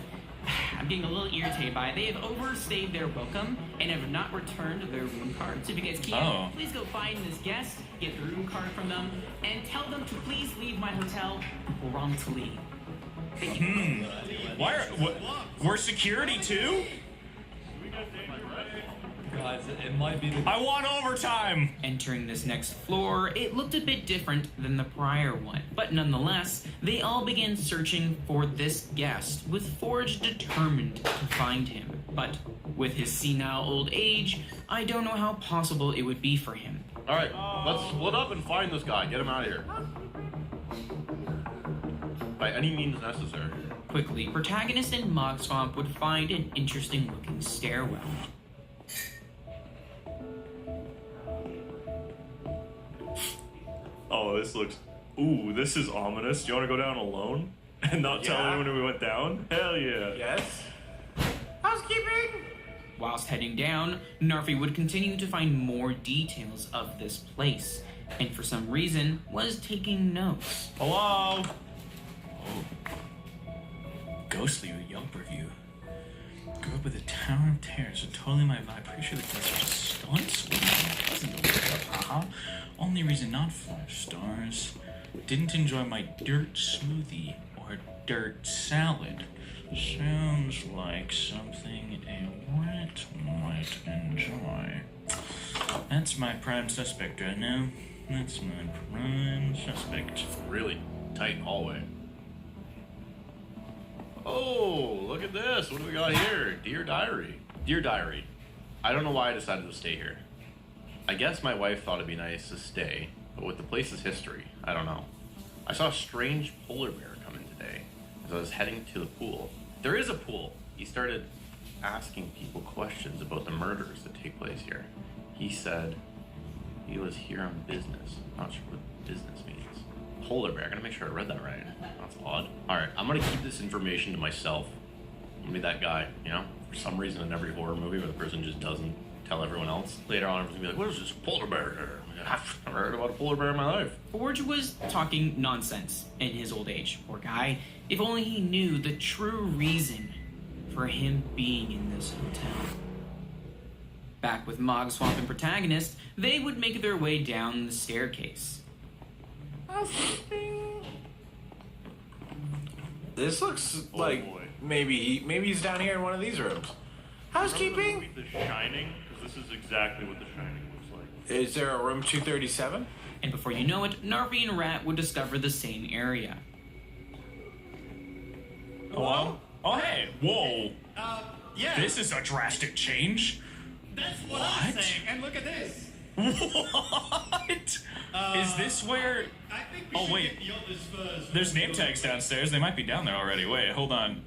Speaker 6: getting a little irritated by. They have overstayed their welcome and have not returned their room card. So if you guys can, please go find this guest, get the room card from them, and tell them to please leave my hotel promptly. Thank you.
Speaker 7: We're security too?
Speaker 11: Guys, it might be the...
Speaker 7: I want overtime!
Speaker 6: Entering this next floor, it looked a bit different than the prior one, but nonetheless, they all began searching for this guest, with Forge determined to find him. But with his senile old age, I don't know how possible it would be for him.
Speaker 19: Alright, let's split up and find this guy. Get him out of here. By any means necessary.
Speaker 6: Quickly, Protagonist and Mogswamp would find an interesting looking stairwell.
Speaker 9: Oh, this looks... Ooh, this is ominous. Do you want to go down alone? And not tell anyone we went down? Hell yeah.
Speaker 8: Yes.
Speaker 6: Housekeeping! Whilst heading down, Narfi would continue to find more details of this place, and for some reason, was taking notes.
Speaker 7: Hello? Ghostly with Yelp review. Grew up with a Tower of Terror, so totally my vibe. Pretty sure the guys are just stunts. Wasn't the word up, haha. Only reason not 5 stars. Didn't enjoy my dirt smoothie or dirt salad. Sounds like something a rat might enjoy. That's my prime suspect right now. That's my prime suspect.
Speaker 19: Really tight hallway. Oh, look at this. What do we got here? Dear Diary. Dear Diary, I don't know why I decided to stay here. I guess my wife thought it'd be nice to stay, but with the place's history, I don't know. I saw a strange polar bear come in today as I was heading to the pool. There is a pool. He started asking people questions about the murders that take place here. He said he was here on business. Not sure what business means. Polar bear. I gotta make sure I read that right. That's odd. Alright, I'm gonna keep this information to myself. I'm gonna be that guy, you know? For some reason in every horror movie where the person just doesn't tell everyone else. Later on, everyone's gonna be like, what is this polar bear? I've never heard about a polar bear in my life.
Speaker 6: Forge was talking nonsense in his old age. Poor guy. If only he knew the true reason for him being in this hotel. Back with Mogswamp and Protagonist, they would make their way down the staircase.
Speaker 8: This looks like maybe he's down here in one of these rooms. Housekeeping?
Speaker 9: The Shining? Because this is exactly what The Shining looks like.
Speaker 8: Is there a room 237?
Speaker 6: And before you know it, Narfi and Rat would discover the same area.
Speaker 7: Hello? Oh, hey. Whoa.
Speaker 10: Yeah.
Speaker 7: This is a drastic change.
Speaker 10: That's what I'm saying. And look at this.
Speaker 7: What? Is this where...
Speaker 10: I think we should
Speaker 7: wait.
Speaker 10: get the others first.
Speaker 7: There's name tags downstairs. They might be down there already. Wait, hold on.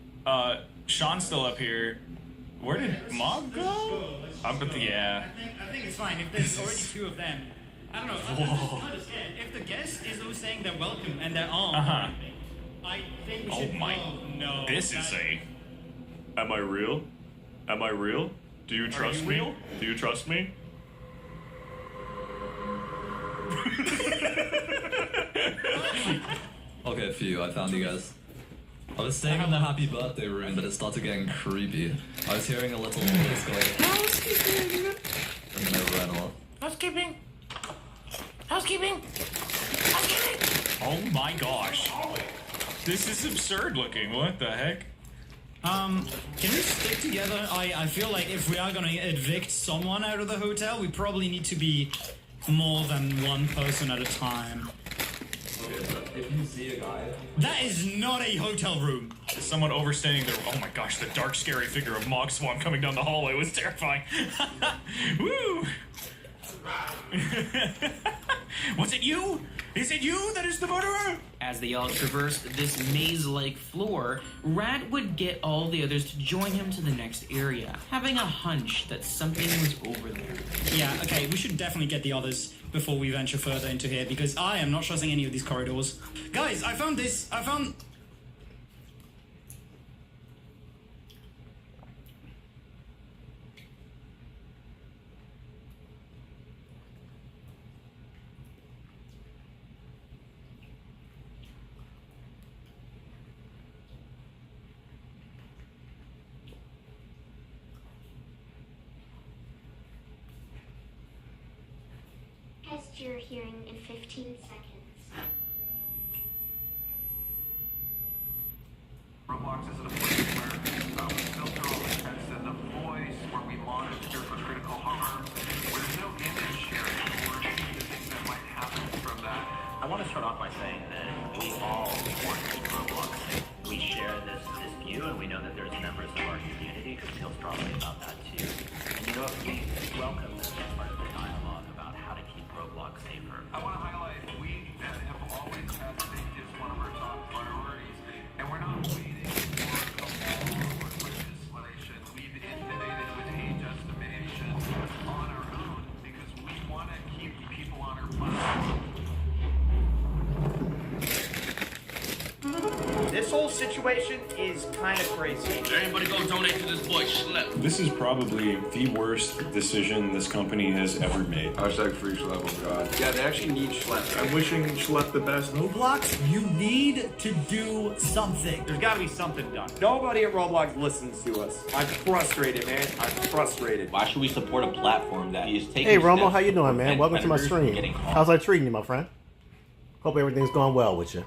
Speaker 7: Sean's still up here. Where did Mog go? Yeah.
Speaker 10: I think it's fine. If there's already 2 of them. I don't know. I'm just understand. If the guest is who's saying they're welcome and they're armed, I think we should No.
Speaker 7: This is a...
Speaker 9: Am I real? Am I real? Do you trust me?
Speaker 7: real?
Speaker 9: Do you trust me?
Speaker 11: Okay, phew, I found you guys. I was staying in the happy birthday room, but it started getting creepy. I was hearing a little voice going...
Speaker 8: Housekeeping!
Speaker 11: And then I ran off.
Speaker 8: Housekeeping! Housekeeping! Housekeeping!
Speaker 7: Oh my gosh. This is absurd looking. What the heck?
Speaker 10: Can we stick together? I feel like if we are gonna evict someone out of the hotel, we probably need to be more than one person at a time.
Speaker 11: Okay, so if you see a guy...
Speaker 10: That is not a hotel room.
Speaker 7: Is someone overstaying their... Oh my gosh, the dark, scary figure of Mogswamp coming down the hallway was terrifying. Woo! Was it you? Is it you that is the murderer?
Speaker 6: As they all traversed this maze-like floor, Rat would get all the others to join him to the next area, having a hunch that something was over there.
Speaker 10: Yeah, okay, we should definitely get the others before we venture further into here, because I am not trusting any of these corridors. Guys, I found this. I found...
Speaker 20: rest your hearing in 15 seconds.
Speaker 21: Roblox isn't a place where we filter all the text and the voice, where we monitor for critical harm, where there's no image sharing or the things that might happen from that.
Speaker 22: I want to start off by saying that we all want to keep Roblox safe. We share this view, and we know that there's members of our community who feel strongly about that too. And you know, we welcome this as part of the dialogue about how to keep Roblox safer.
Speaker 21: I want to highlight we have always had safety as one of our top priorities, and we're not waiting for a law or legislation. We've innovated with age estimation on our own because we want to keep people on our platform.
Speaker 23: This whole situation is kind of crazy.
Speaker 24: Everybody go donate to this boy Schlep.
Speaker 25: This is probably the worst decision this company has ever made.
Speaker 26: Hashtag free Schlep, oh god. Yeah, they actually need Schlep.
Speaker 25: I'm wishing Schlep the best.
Speaker 10: Roblox, you need to do something.
Speaker 23: There's got to be something done. Nobody at Roblox listens to us. I'm frustrated, man. I'm frustrated.
Speaker 27: Why should we support a platform that is taking
Speaker 3: Hey, Romo,
Speaker 27: steps
Speaker 3: how you doing, man?
Speaker 27: prevent
Speaker 3: Welcome to my
Speaker 27: predators from
Speaker 3: stream.
Speaker 27: getting caught?
Speaker 3: How's I treating you, my friend? Hope everything's going well with you.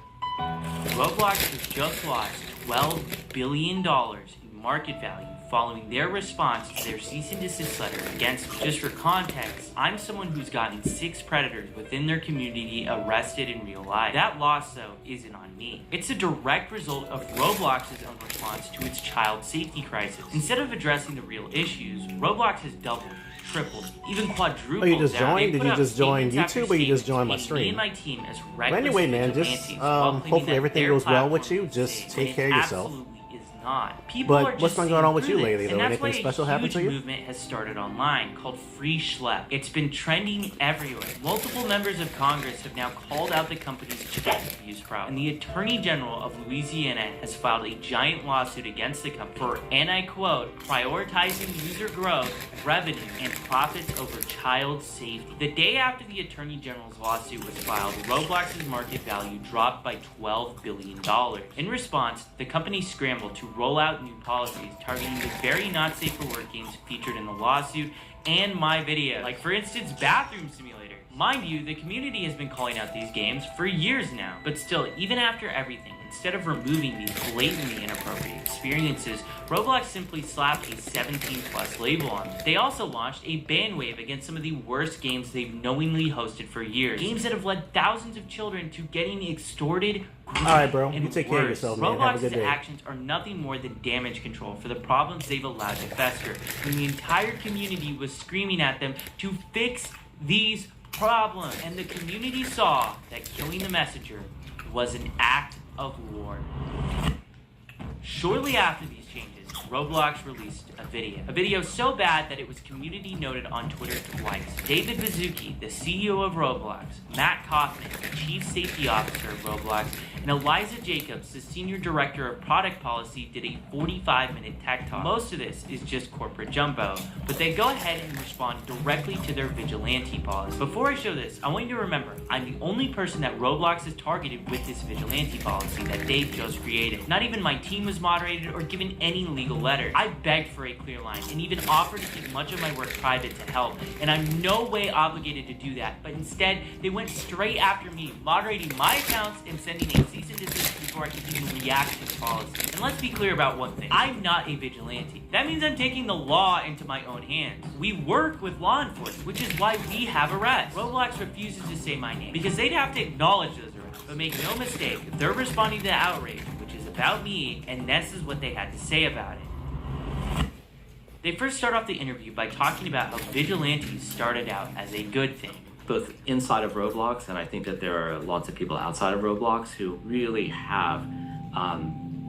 Speaker 6: Roblox has just lost $12 billion in market value following their response to their cease and desist letter against me. Just for context, I'm someone who's gotten 6 predators within their community arrested in real life. That loss, though, isn't on me. It's a direct result of Roblox's own response to its child safety crisis. Instead of addressing the real issues, Roblox has doubled, tripled, even quadrupled.
Speaker 3: Oh, you just
Speaker 6: down.
Speaker 3: joined?
Speaker 6: They
Speaker 3: Did
Speaker 6: put
Speaker 3: you
Speaker 6: out
Speaker 3: just join
Speaker 6: statements after
Speaker 3: YouTube or you just
Speaker 6: statements
Speaker 3: joined my
Speaker 6: painting me
Speaker 3: stream?
Speaker 6: and my team as
Speaker 3: But
Speaker 6: reckless
Speaker 3: anyway, man, just
Speaker 6: vigilantes while claiming
Speaker 3: hopefully
Speaker 6: that
Speaker 3: everything
Speaker 6: their
Speaker 3: goes well with
Speaker 6: platform
Speaker 3: you.
Speaker 6: is
Speaker 3: Just
Speaker 6: safe,
Speaker 3: take
Speaker 6: when
Speaker 3: care
Speaker 6: it
Speaker 3: of yourself.
Speaker 6: absolutely is not. People are
Speaker 3: But
Speaker 6: just
Speaker 3: what's going on with you
Speaker 6: seeing
Speaker 3: lately,
Speaker 6: through
Speaker 3: though?
Speaker 6: this, and
Speaker 3: Anything
Speaker 6: that's
Speaker 3: special
Speaker 6: why a
Speaker 3: happened to
Speaker 6: huge
Speaker 3: you?
Speaker 6: movement has started online called Free Schlep. It's been trending everywhere. Multiple members of Congress have now called out the company's child abuse problem, and the Attorney General of Louisiana has filed a giant lawsuit against the company for, and I quote, prioritizing user growth, revenue, and profits over child safety. The day after the Attorney General's lawsuit was filed, Roblox's market value dropped by $12 billion. In response, the company scrambled to roll out new policies targeting the very not safe for work games featured in the lawsuit and my video, like for instance Bathroom Simulator. Mind you, the community has been calling out these games for years now, but still, even after everything, instead of removing these blatantly inappropriate experiences, Roblox simply slapped a 17+ label on them. They also launched a ban wave against some of the worst games they've knowingly hosted for years. Games that have led thousands of children to getting extorted.
Speaker 3: Alright, bro.
Speaker 6: And
Speaker 3: You take care of
Speaker 6: worse,
Speaker 3: yourself, man. Have a good
Speaker 6: Roblox's
Speaker 3: day.
Speaker 6: actions are nothing more than damage control for the problems they've allowed to fester, when the entire community was screaming at them to fix these problems. And the community saw that killing the messenger was an act of war. Shortly after these changes, Roblox released a video so bad that it was community noted on Twitter twice. David Baszucki, the CEO of Roblox, Matt Kaufman, the Chief Safety Officer of Roblox, and Eliza Jacobs, the Senior Director of Product Policy, did a 45-minute tech talk. Most of this is just corporate jumbo, but they go ahead and respond directly to their vigilante policy. Before I show this, I want you to remember, I'm the only person that Roblox has targeted with this vigilante policy that they've just created. Not even my team was moderated or given any legal letter. I begged for a clear line and even offered to keep much of my work private to help, and I'm no way obligated to do that, but instead, they went straight after me, moderating my accounts and sending a cease and desist before I could even react to the policy. And let's be clear about one thing. I'm not a vigilante. That means I'm taking the law into my own hands. We work with law enforcement, which is why we have arrests. Roblox refuses to say my name because they'd have to acknowledge those arrests. But make no mistake, they're responding to the outrage, which is about me, and this is what they had to say about it. They first start off the interview by talking about how vigilantes started out as a good thing.
Speaker 22: Both inside of Roblox, and I think that there are lots of people outside of Roblox who really have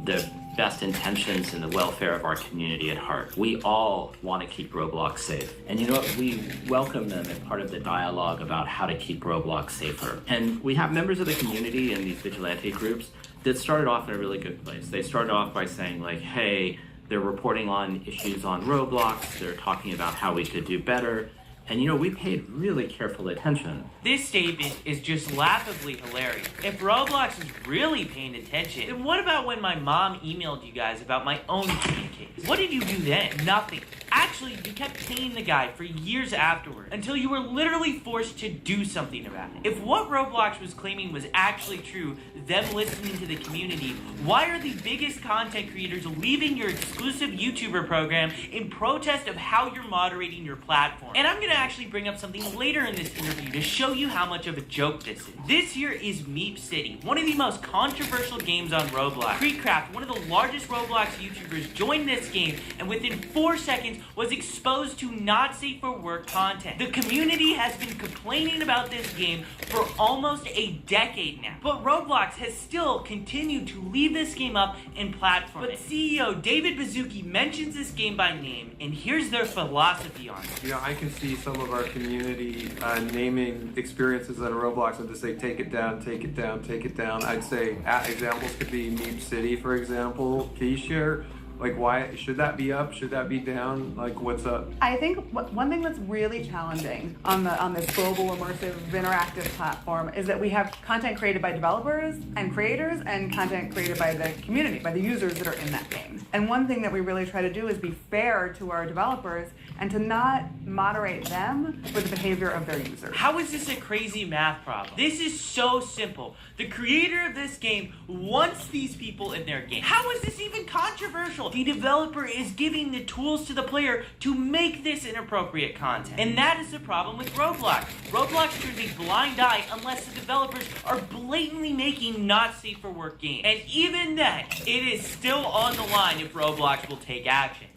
Speaker 22: the best intentions and the welfare of our community at heart. We all want to keep Roblox safe. And you know what? We welcome them as part of the dialogue about how to keep Roblox safer. And we have members of the community in these vigilante groups that started off in a really good place. They started off by saying like, hey, they're reporting on issues on Roblox, they're talking about how we could do better. And you know, we paid really careful attention.
Speaker 6: This statement is just laughably hilarious. If Roblox is really paying attention, then what about when my mom emailed you guys about my own cheating case? What did you do then? Nothing.
Speaker 1: Actually, you kept paying the guy for years afterward, until you were literally forced to do something about it. If what Roblox was claiming was actually true, them listening to the community, why are the biggest content creators leaving your exclusive YouTuber program in protest of how you're moderating your platform? And I'm gonna actually bring up something later in this interview to show you how much of a joke this is. This here is Meep City, one of the most controversial games on Roblox. Creekcraft, one of the largest Roblox YouTubers, joined this game and within 4 seconds was exposed to not safe for work content. The community has been complaining about this game for almost a decade now, but Roblox has still continued to leave this game up and platform it. But CEO David Baszucki mentions this game by name, and here's their philosophy on it.
Speaker 2: You know, I can see some of our community naming experiences on Roblox and to say, take it down, take it down, take it down. I'd say examples could be Meep City, for example. Can you share, like, why should that be up? Should that be down? Like, what's up?
Speaker 4: I think one thing that's really challenging on this global, immersive, interactive platform is that we have content created by developers and creators and content created by the community, by the users that are in that game. And one thing that we really try to do is be fair to our developers and to not moderate them for the behavior of their users.
Speaker 1: How is this a crazy math problem? This is so simple. The creator of this game wants these people in their game. How is this even controversial? The developer is giving the tools to the player to make this inappropriate content. And that is the problem with Roblox. Roblox turns a blind eye unless the developers are blatantly making not safe for work games. And even then, it is still on the line if Roblox will take action.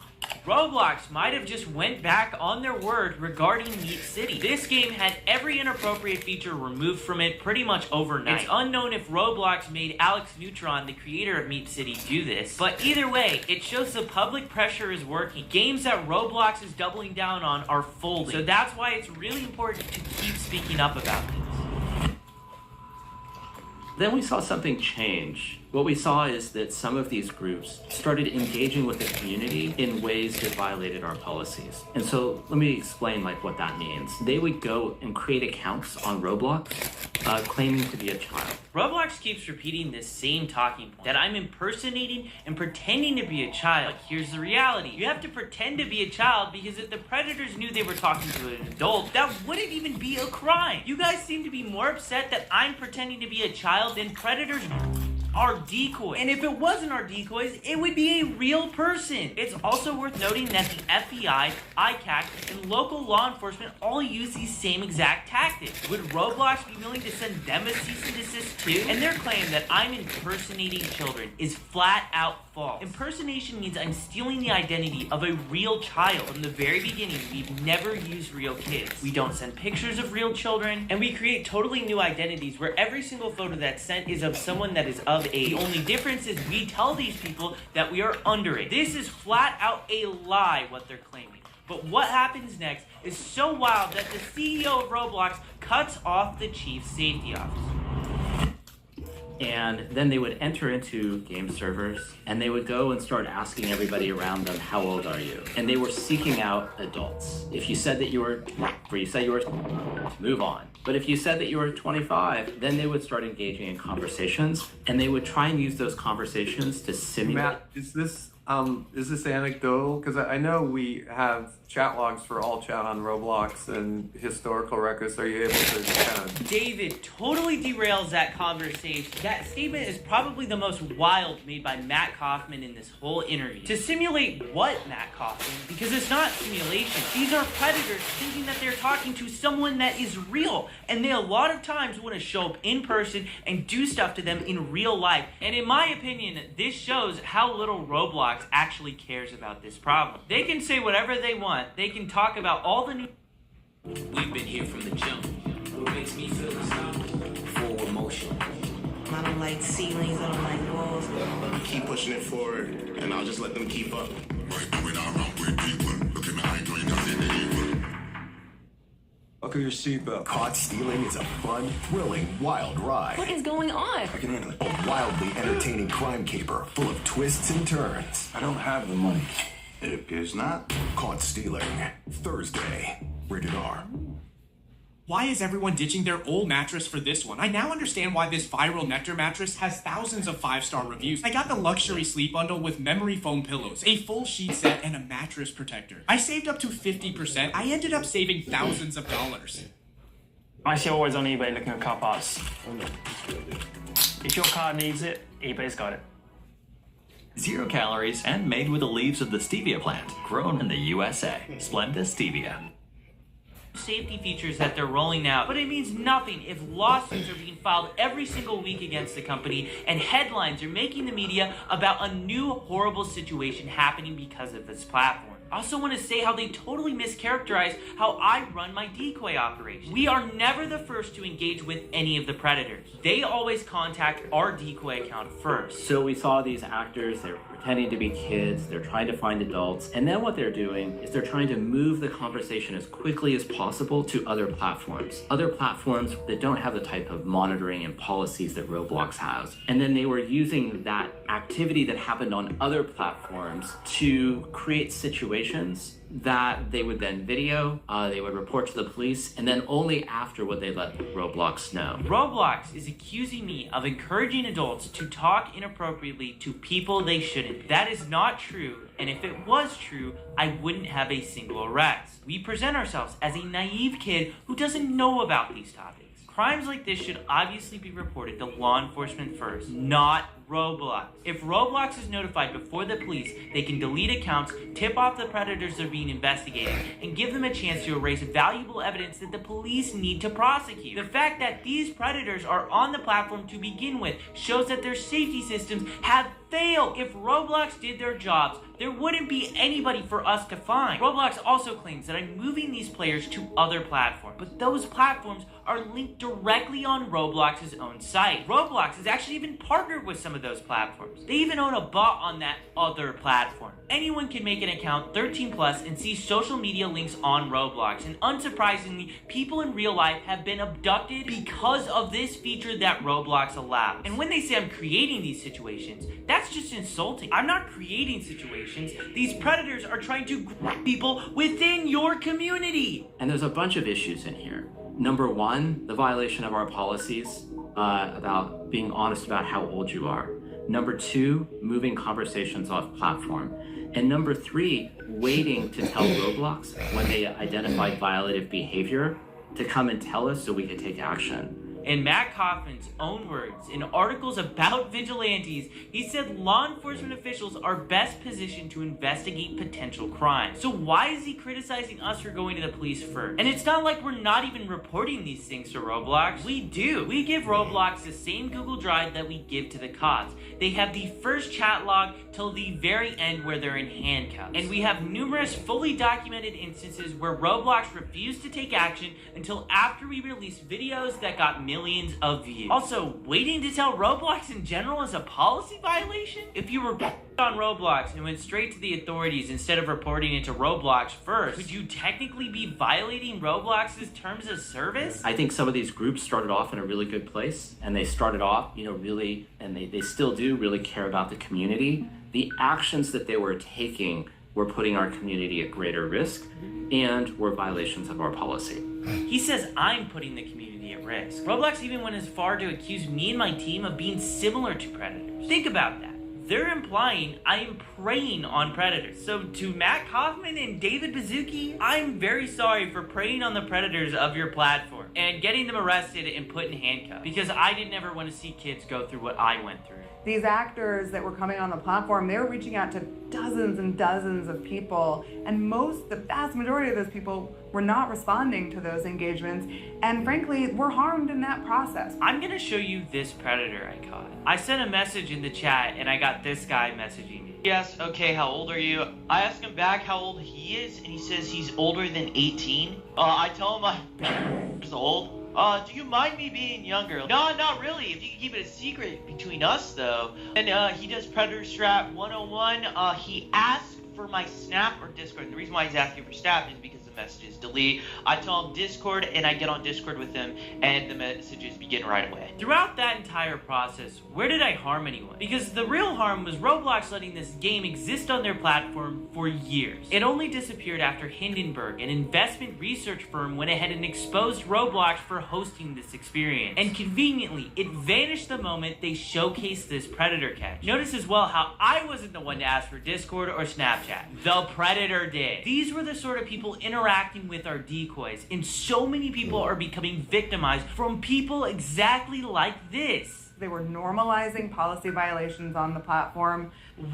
Speaker 1: Roblox might have just went back on their word regarding Meep City. This game had every inappropriate feature removed from it pretty much overnight. It's unknown if Roblox made Alex Neutron, the creator of Meep City, do this, but either way, it shows the public pressure is working. Games that Roblox is doubling down on are folding, so that's why it's really important to keep speaking up about this.
Speaker 22: Then we saw something change. What we saw is that some of these groups started engaging with the community in ways that violated our policies. And so let me explain what that means. They would go and create accounts on Roblox claiming to be a child.
Speaker 1: Roblox keeps repeating this same talking point, that I'm impersonating and pretending to be a child. But here's the reality. You have to pretend to be a child because if the predators knew they were talking to an adult, that wouldn't even be a crime. You guys seem to be more upset that I'm pretending to be a child than predators are decoys. And if it wasn't our decoys, it would be a real person. It's also worth noting that the FBI, ICAC, and local law enforcement all use these same exact tactics. Would Roblox be willing to send them a cease and desist too? And their claim that I'm impersonating children is flat out false. Impersonation means I'm stealing the identity of a real child. From the very beginning, we've never used real kids. We don't send pictures of real children, and we create totally new identities where every single photo that's sent is of someone that is of age. The only difference is we tell these people that we are underage. This is flat out a lie, what they're claiming. But what happens next is so wild that the CEO of Roblox cuts off the chief safety officer.
Speaker 22: And then they would enter into game servers and they would go and start asking everybody around them, how old are you? And they were seeking out adults. If you said that you were, move on. But if you said that you were 25, then they would start engaging in conversations and they would try and use those conversations to simulate.
Speaker 2: Matt, is this anecdotal? Because I know we have chat logs for all chat on Roblox and historical records. Are you able to kind of...
Speaker 1: David totally derails that conversation. That statement is probably the most wild made by Matt Kaufman in this whole interview. To simulate what, Matt Kaufman? Because it's not simulation. These are predators thinking that they're talking to someone that is real. And they a lot of times want to show up in person and do stuff to them in real life. And in my opinion, this shows how little Roblox actually cares about this problem. They can say whatever they want. They can talk about all the new...
Speaker 6: We've been here from the jump. What makes me feel unstoppable? Forward motion.
Speaker 5: I don't like ceilings, I don't like walls.
Speaker 12: Keep pushing it forward, and I'll just let them keep up.
Speaker 13: Buckle your seatbelt. Caught stealing is a fun, thrilling, wild ride.
Speaker 14: What is going on?
Speaker 13: I can handle it. A wildly entertaining crime caper full of twists and turns. I don't have the money. It appears not. Caught stealing. Thursday. Rated R.
Speaker 8: Why is everyone ditching their old mattress for this one? I now understand why this viral Nectar mattress has thousands of 5-star reviews. I got the luxury sleep bundle with memory foam pillows, a full sheet set, and a mattress protector. I saved up to 50%. I ended up saving thousands of dollars.
Speaker 9: I'm actually always on eBay looking at car parts. If your car needs it, eBay's got it.
Speaker 15: 0 calories and made with the leaves of the stevia plant, grown in the USA. Splenda Stevia.
Speaker 1: Safety features that they're rolling out, but it means nothing if lawsuits are being filed every single week against the company and headlines are making the media about a new horrible situation happening because of this platform. I also want to say how they totally mischaracterize how I run my decoy operation. We are never the first to engage with any of the predators. They always contact our decoy account first.
Speaker 22: So we saw these actors, they're pretending to be kids, they're trying to find adults, and then what they're doing is they're trying to move the conversation as quickly as possible to other platforms. Other platforms that don't have the type of monitoring and policies that Roblox has. And then they were using that activity that happened on other platforms to create situations that they would then video, they would report to the police, and then only after would they let Roblox know.
Speaker 1: Roblox is accusing me of encouraging adults to talk inappropriately to people they shouldn't. That is not true, and if it was true, I wouldn't have a single arrest. We present ourselves as a naive kid who doesn't know about these topics. Crimes like this should obviously be reported to law enforcement first, not Roblox. If Roblox is notified before the police, they can delete accounts, tip off the predators they're being investigated, and give them a chance to erase valuable evidence that the police need to prosecute. The fact that these predators are on the platform to begin with shows that their safety systems have failed. If Roblox did their jobs, there wouldn't be anybody for us to find. Roblox also claims that I'm moving these players to other platforms, but those platforms are linked directly on Roblox's own site. Roblox has actually even partnered with some of those platforms. They even own a bot on that other platform. Anyone can make an account 13 plus and see social media links on Roblox, and unsurprisingly, people in real life have been abducted because of this feature that Roblox allows. And when they say I'm creating these situations, that's just insulting. I'm not creating situations. These predators are trying to grab people within your community.
Speaker 22: And there's a bunch of issues in here. Number one, the violation of our policies about being honest about how old you are. Number two, moving conversations off platform. And number three, waiting to tell Roblox when they identified violative behavior to come and tell us so we could take action.
Speaker 1: In Matt Kaufman's own words, in articles about vigilantes, he said law enforcement officials are best positioned to investigate potential crimes. So why is he criticizing us for going to the police first? And it's not like we're not even reporting these things to Roblox. We do. We give Roblox the same Google Drive that we give to the cops. They have the first chat log till the very end where they're in handcuffs. And we have numerous fully documented instances where Roblox refused to take action until after we released videos that got millions of views. Also, waiting to tell Roblox in general is a policy violation? If you were on Roblox and went straight to the authorities instead of reporting it to Roblox first, could you technically be violating Roblox's terms of service?
Speaker 22: I think some of these groups started off in a really good place, and they started off, really, and they still do really care about the community. The actions that they were taking were putting our community at greater risk and were violations of our policy.
Speaker 1: He says I'm putting the community at risk. Roblox even went as far to accuse me and my team of being similar to predators. Think about that. They're implying I am preying on predators. So to Matt Kaufman and David Baszucki, I'm very sorry for preying on the predators of your platform and getting them arrested and put in handcuffs, because I didn't ever want to see kids go through what I went through.
Speaker 4: These actors that were coming on the platform, they were reaching out to dozens and dozens of people, and the vast majority of those people were not responding to those engagements, and frankly, were harmed in that process.
Speaker 1: I'm gonna show you this predator I caught. I sent a message in the chat, and I got this guy messaging me.
Speaker 16: Yes, okay, how old are you? I asked him back how old he is, and he says he's older than 18. I tell him I'm old. Do you mind me being younger? No, not really. If you can keep it a secret between us, though. And he does Predator Strap 101. He asked for my Snap or Discord. And the reason why he's asking for Snap is because of messages delete. I tell them Discord, and I get on Discord with them, and the messages begin right away.
Speaker 1: Throughout that entire process, where did I harm anyone? Because the real harm was Roblox letting this game exist on their platform for years. It only disappeared after Hindenburg, an investment research firm, went ahead and exposed Roblox for hosting this experience. And conveniently, it vanished the moment they showcased this predator catch. Notice as well how I wasn't the one to ask for Discord or Snapchat. The predator did. These were the sort of people interacting with our decoys, and so many people are becoming victimized from people exactly like this.
Speaker 4: They were normalizing policy violations on the platform.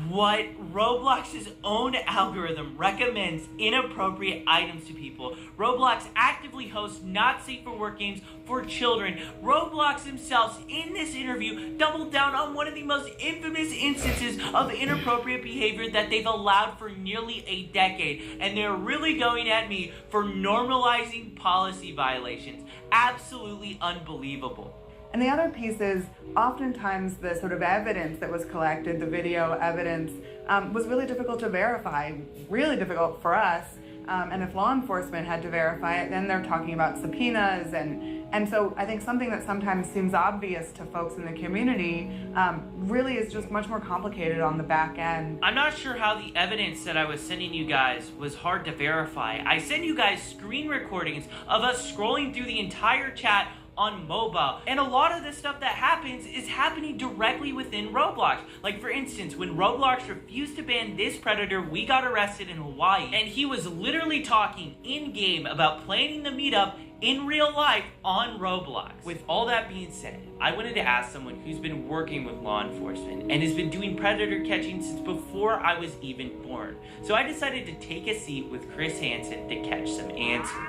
Speaker 1: What Roblox's own algorithm recommends inappropriate items to people. Roblox actively hosts not safe for work games for children. Roblox themselves in this interview doubled down on one of the most infamous instances of inappropriate behavior that they've allowed for nearly a decade. And they're really going at me for normalizing policy violations. Absolutely unbelievable.
Speaker 4: And the other piece is oftentimes the sort of evidence that was collected, the video evidence, was really difficult to verify, really difficult for us. And if law enforcement had to verify it, then they're talking about subpoenas. And so I think something that sometimes seems obvious to folks in the community really is just much more complicated on the back end.
Speaker 1: I'm not sure how the evidence that I was sending you guys was hard to verify. I sent you guys screen recordings of us scrolling through the entire chat on mobile, and a lot of the stuff that happens is happening directly within Roblox. Like for instance, when Roblox refused to ban this predator, we got arrested in Hawaii, and he was literally talking in-game about planning the meetup in real life on Roblox. With all that being said, I wanted to ask someone who's been working with law enforcement and has been doing predator catching since before I was even born. So I decided to take a seat with Chris Hansen to catch some answers.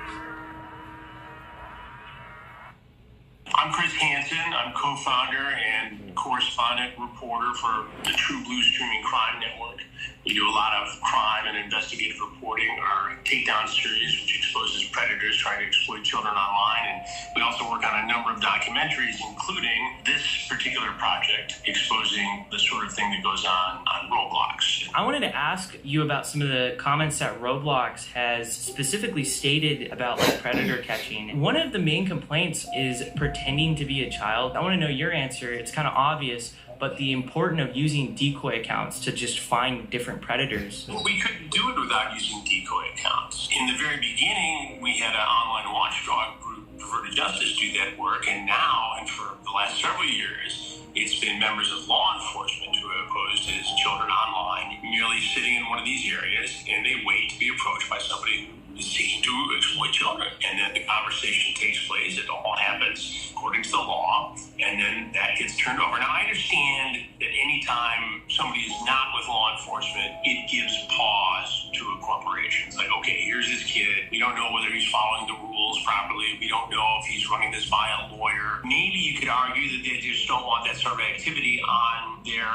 Speaker 12: I'm Chris Hansen. I'm co-founder and correspondent reporter for the True Blue Streaming Crime Network. We do a lot of crime and investigative reporting. Our Takedown series, which exposes predators trying to exploit children online. And we also work on a number of documentaries, including this particular project, exposing the sort of thing that goes on Roblox.
Speaker 1: I wanted to ask you about some of the comments that Roblox has specifically stated about like predator catching. One of the main complaints is pretending to be a child. I want to know your answer. It's kind of obvious, but the importance of using decoy accounts to just find different predators.
Speaker 12: We couldn't do it without using decoy accounts. In the very beginning, we had an online watchdog group, Perverted Justice, do that work, and now, and for the last several years, it's been members of law enforcement who have posed as children online, merely sitting in one of these areas, and they wait to be approached by somebody who is seeking to exploit children. And then the conversation takes place. It all happens according to the law, and then that gets turned over. Now, I understand that anytime somebody is not with law enforcement, it gives pause to a corporation. It's like, okay, here's this kid. We don't know whether he's following the rules properly. We don't know if he's running this by a lawyer. Maybe you could argue that they just don't want that sort of activity on their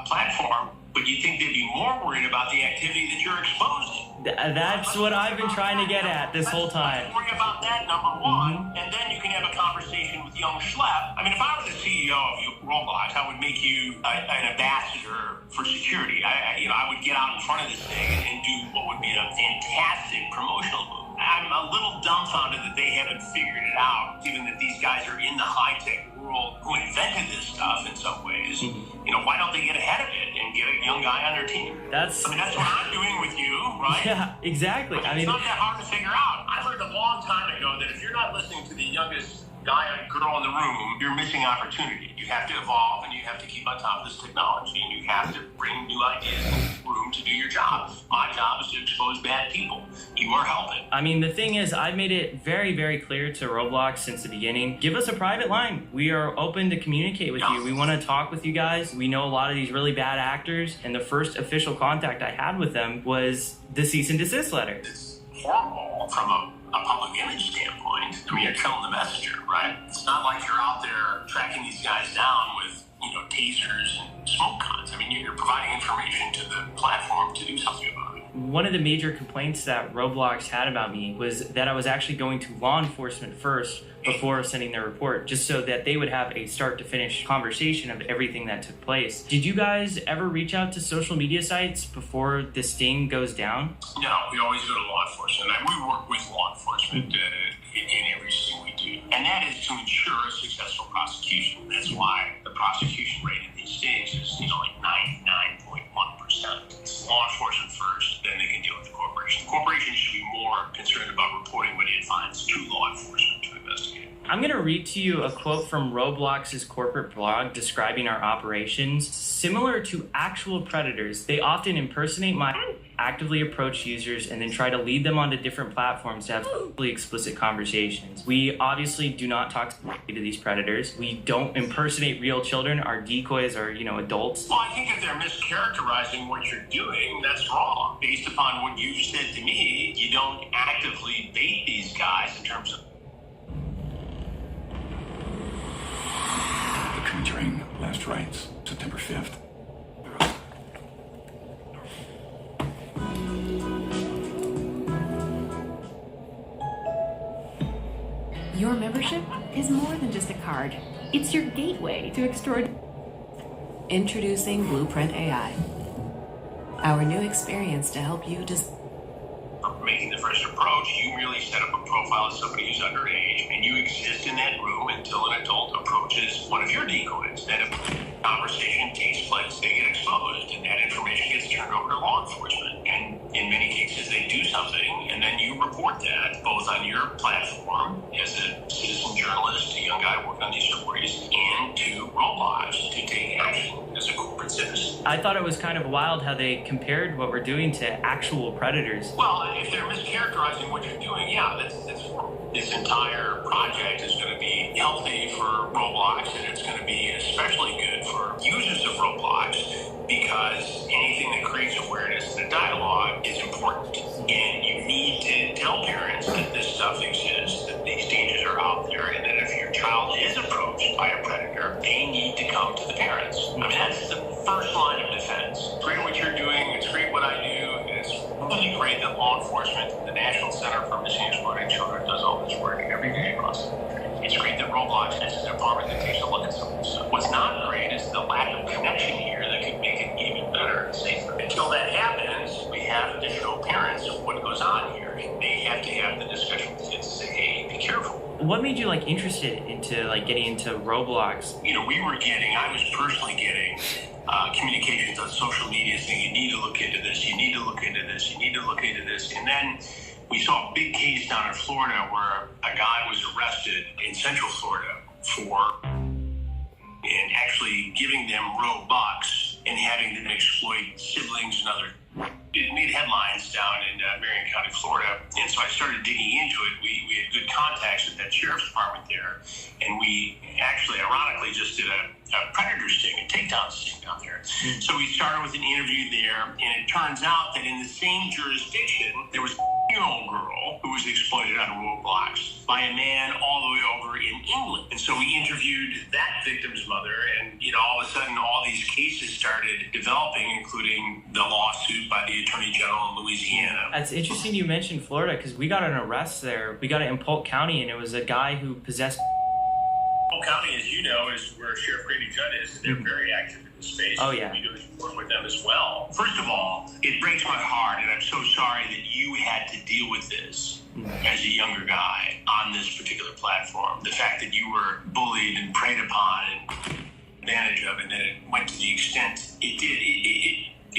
Speaker 12: platform, but you think they'd be more worried about the activity that you're exposing.
Speaker 1: That's what I've been trying to get at this whole time.
Speaker 12: Let's worry about that, number one, and then you can have a conversation with young Schlepp. I mean, if I were the CEO of Roblox, I would make you an ambassador for security. I would get out in front of this thing and do what would be a fantastic promotional move. I'm a little dumbfounded that they haven't figured it out, given that these guys are in the high-tech world who invented this stuff in some ways. Why don't they get ahead of it and get a young guy on their team? That's what I'm doing with you, right?
Speaker 1: Yeah, exactly.
Speaker 12: It's not that hard to figure out. I learned a long time ago that if you're not listening to the youngest guy or girl in the room, you're missing opportunity. You have to evolve, and you have to keep on top of this technology, and you have to bring new ideas into the room to do your job. My job is to expose bad people. You are helping.
Speaker 1: I mean, the thing is, I've made it very, very clear to Roblox since the beginning. Give us a private line. We are open to communicate with you. We want to talk with you guys. We know a lot of these really bad actors, and the first official contact I had with them was the cease and desist letter.
Speaker 12: It's horrible from a public image standpoint. I mean, you're killing the messenger, right? It's not like you're out there tracking these guys down with, tasers and smoke guns. I mean, you're providing information to the platform to do something about it.
Speaker 1: One of the major complaints that Roblox had about me was that I was actually going to law enforcement first before sending their report, just so that they would have a start to finish conversation of everything that took place. Did you guys ever reach out to social media sites before this sting goes down?
Speaker 12: No, we always go to law enforcement. We work with law enforcement in everything we do. And that is to ensure a successful prosecution. That's why the prosecution rate in these states is, like 99.1%. It's law enforcement first, then they can deal with the corporation. The corporation should be more concerned about reporting what it finds to law enforcement to investigate.
Speaker 1: I'm going to read to you a quote from Roblox's corporate blog describing our operations. Similar to actual predators, they often impersonate actively approach users and then try to lead them onto different platforms to have really explicit conversations. We obviously do not talk to these predators. We don't impersonate real children. Our decoys are, adults.
Speaker 12: Well, I think if they're mischaracterizing what you're doing, that's wrong. Based upon what you've said to me, you don't actively bait these guys in terms of
Speaker 13: The train train, last rites, September 5th.
Speaker 7: Your membership is more than just a card. It's your gateway to extraordinary. Introducing Blueprint AI. Our new experience to help you
Speaker 12: making the first approach, you merely set up a profile of somebody who's underage, and you exist in that room until an adult approaches one of your decoys. Then if conversation takes place, they get exposed, and that information gets turned over to law enforcement. And in many cases, they do something, and then you report that, both on your platform as a citizen journalist, a young guy working on these stories, and to Roblox to take action as a corporate citizen.
Speaker 1: I thought it was kind of wild how they compared what we're doing to actual predators.
Speaker 12: Well, if they're mischaracterizing what you're doing, yeah, that's this entire project is going to be healthy for Roblox, and it's going to be especially good for users of Roblox, because anything that creates awareness and a dialogue is important. And you need to tell parents that this stuff exists, that these dangers are out there, and that if your child is approached by a predator, they need to come to the parents. I mean, that's the first line of defense. It's great what you're doing, it's great what I do, and it's really great that law enforcement, the National Center for Missing and Exploited Children, does all this work every day across the country. It's great that Roblox has a department that takes a look at some of this stuff. What's not great is the lack of connection here that could make it even better and safer. Until that happens, we have to show parents what goes on here, and they have to have the discussion with kids to say, hey, be careful.
Speaker 1: What made you interested into getting into Roblox?
Speaker 12: I was personally getting communications on social media saying, you need to look into this, you need to look into this, you need to look into this. And then we saw a big case down in Florida where a guy was arrested in Central Florida and actually giving them Robux and having them exploit siblings and other. It made headlines down in Marion County, Florida. And so I started digging into it. We had good contacts with that sheriff's department there. And we actually, ironically, just did a predator sting, a takedown sting down there. Mm-hmm. So we started with an interview there. And it turns out that in the same jurisdiction, there was a 10-year-old girl who was exploited on Roblox by a man all the way over in England. And so we interviewed that victim's mother. And, all of a sudden, all these cases started developing, including the lawsuit by the Attorney General in Louisiana.
Speaker 1: It's interesting you mentioned Florida, because we got an arrest there. We got it in Polk County, and it was a guy who possessed...
Speaker 12: Polk County, as you know, is where Sheriff Grady Judd is. They're very active in this space.
Speaker 1: Oh, yeah.
Speaker 12: We do work with them as well. First of all, it breaks my heart, and I'm so sorry that you had to deal with this as a younger guy on this particular platform. The fact that you were bullied and preyed upon and advantage of, and that it went to the extent it did,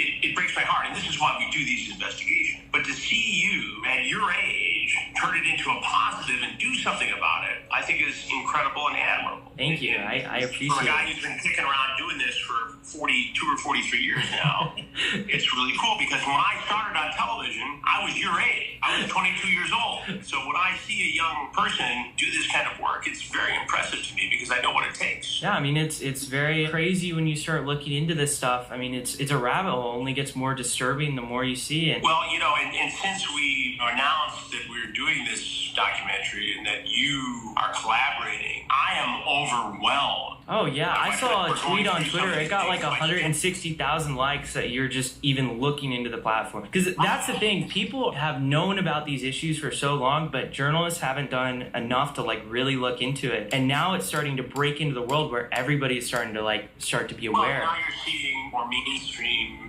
Speaker 12: it breaks my heart, and this is why we do these investigations. But to see you at your age turn it into a positive and do something about it, I think is incredible and admirable.
Speaker 1: Thank you. I appreciate it.
Speaker 12: For a guy who's been kicking around doing this for 42 or 43 years now, it's really cool, because when I started on television, I was your age. I was 22 years old. So when I see a young person do this kind of work, it's very impressive to me, because I know what it takes.
Speaker 1: Yeah, it's very crazy when you start looking into this stuff. It's a rabbit hole. It only gets more disturbing the more you see it.
Speaker 12: Well, and since we announced announced that we're doing this documentary and that you are collaborating, I am overwhelmed.
Speaker 1: Oh yeah, I saw a tweet on Twitter. It got like 160,000 likes that you're just even looking into the platform. Because that's the thing, people have known about these issues for so long, but journalists haven't done enough to like really look into it. And now it's starting to break into the world where everybody is starting to start to be aware.
Speaker 12: Well, now you're seeing more mainstream,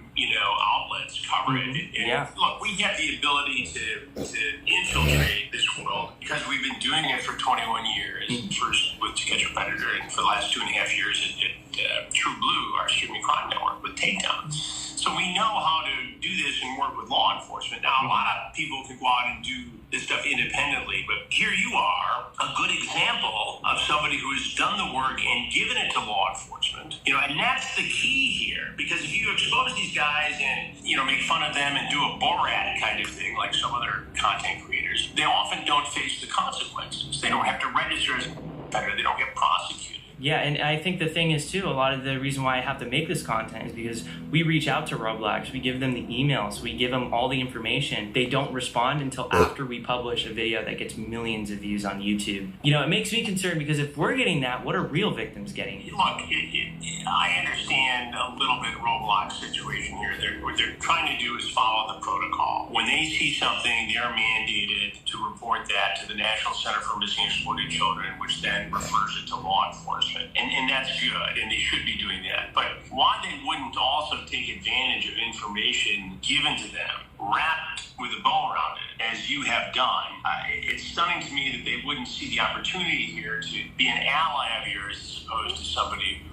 Speaker 12: outlets cover it. And look, we have the ability to infiltrate this world because we've been doing it for 21 years. First with To Catch a Predator, and for the last 2.5 years at True Blue, our streaming crime network, with Takedown. So we know how to do this and work with law enforcement. Now, a lot of people can go out and do this stuff independently, but here you are, a good example of somebody who has done the work and given it to law enforcement. And that's the key here, because if you expose these guys and, make fun of them and do a Borat kind of thing, like some other content creators, they often don't face the consequences. They don't have to register as a predator. They don't get prosecuted.
Speaker 1: Yeah, and I think the thing is, too, a lot of the reason why I have to make this content is because we reach out to Roblox, we give them the emails, we give them all the information. They don't respond until after we publish a video that gets millions of views on YouTube. It makes me concerned because if we're getting that, what are real victims getting?
Speaker 12: Look, I understand a little bit Roblox situation here. What they're trying to do is follow the protocol. When they see something, they're mandated to report that to the National Center for Missing and Exploited Children, which then refers it to law enforcement. And that's good, and they should be doing that. But why they wouldn't also take advantage of information given to them, wrapped with a bow around it, as you have done, it's stunning to me that they wouldn't see the opportunity here to be an ally of yours as opposed to somebody who,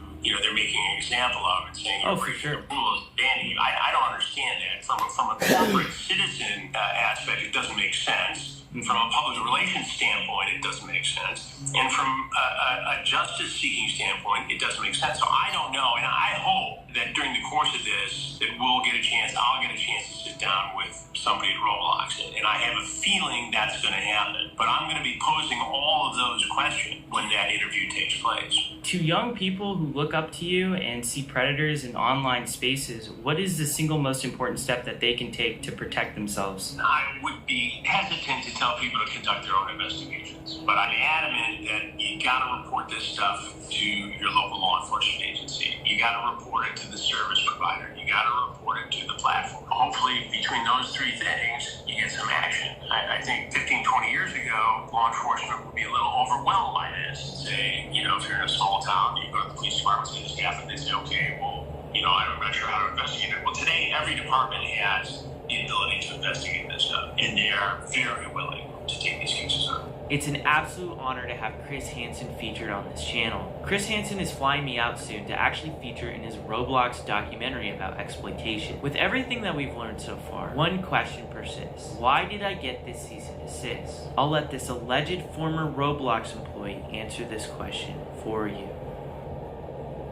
Speaker 12: they're making an example of and saying,
Speaker 1: for sure.
Speaker 12: Rules banning you. I don't understand that. From a corporate citizen aspect, it doesn't make sense. From a public relations standpoint, it doesn't make sense. And from a justice-seeking standpoint, it doesn't make sense. So I don't know, and I hope that during the course of this, that I'll get a chance to sit down with somebody at Roblox. And I have a feeling that's going to happen. But I'm going to be posing all of those questions when that interview takes place.
Speaker 1: To young people who look up to you and see predators in online spaces, what is the single most important step that they can take to protect themselves?
Speaker 12: I would be hesitant to tell people to conduct their own investigations, but I'm adamant that you got to report this stuff to your local law enforcement agency. You got to report it to the service provider. You got to report it to the platform. Hopefully, between those three things, you get some action. I think 15, 20 years ago, law enforcement would be a little overwhelmed by this and say, if you're in a small town, you go to the police department and say this happened, they say, okay, well, I'm not sure how to investigate it. Well, today, every department has the ability to investigate this stuff, and they are very willing to take these cases on.
Speaker 1: It's an absolute honor to have Chris Hansen featured on this channel. Chris Hansen is flying me out soon to actually feature in his Roblox documentary about exploitation. With everything that we've learned so far, one question persists. Why did I get this cease and desist? I'll let this alleged former Roblox employee answer this question for you.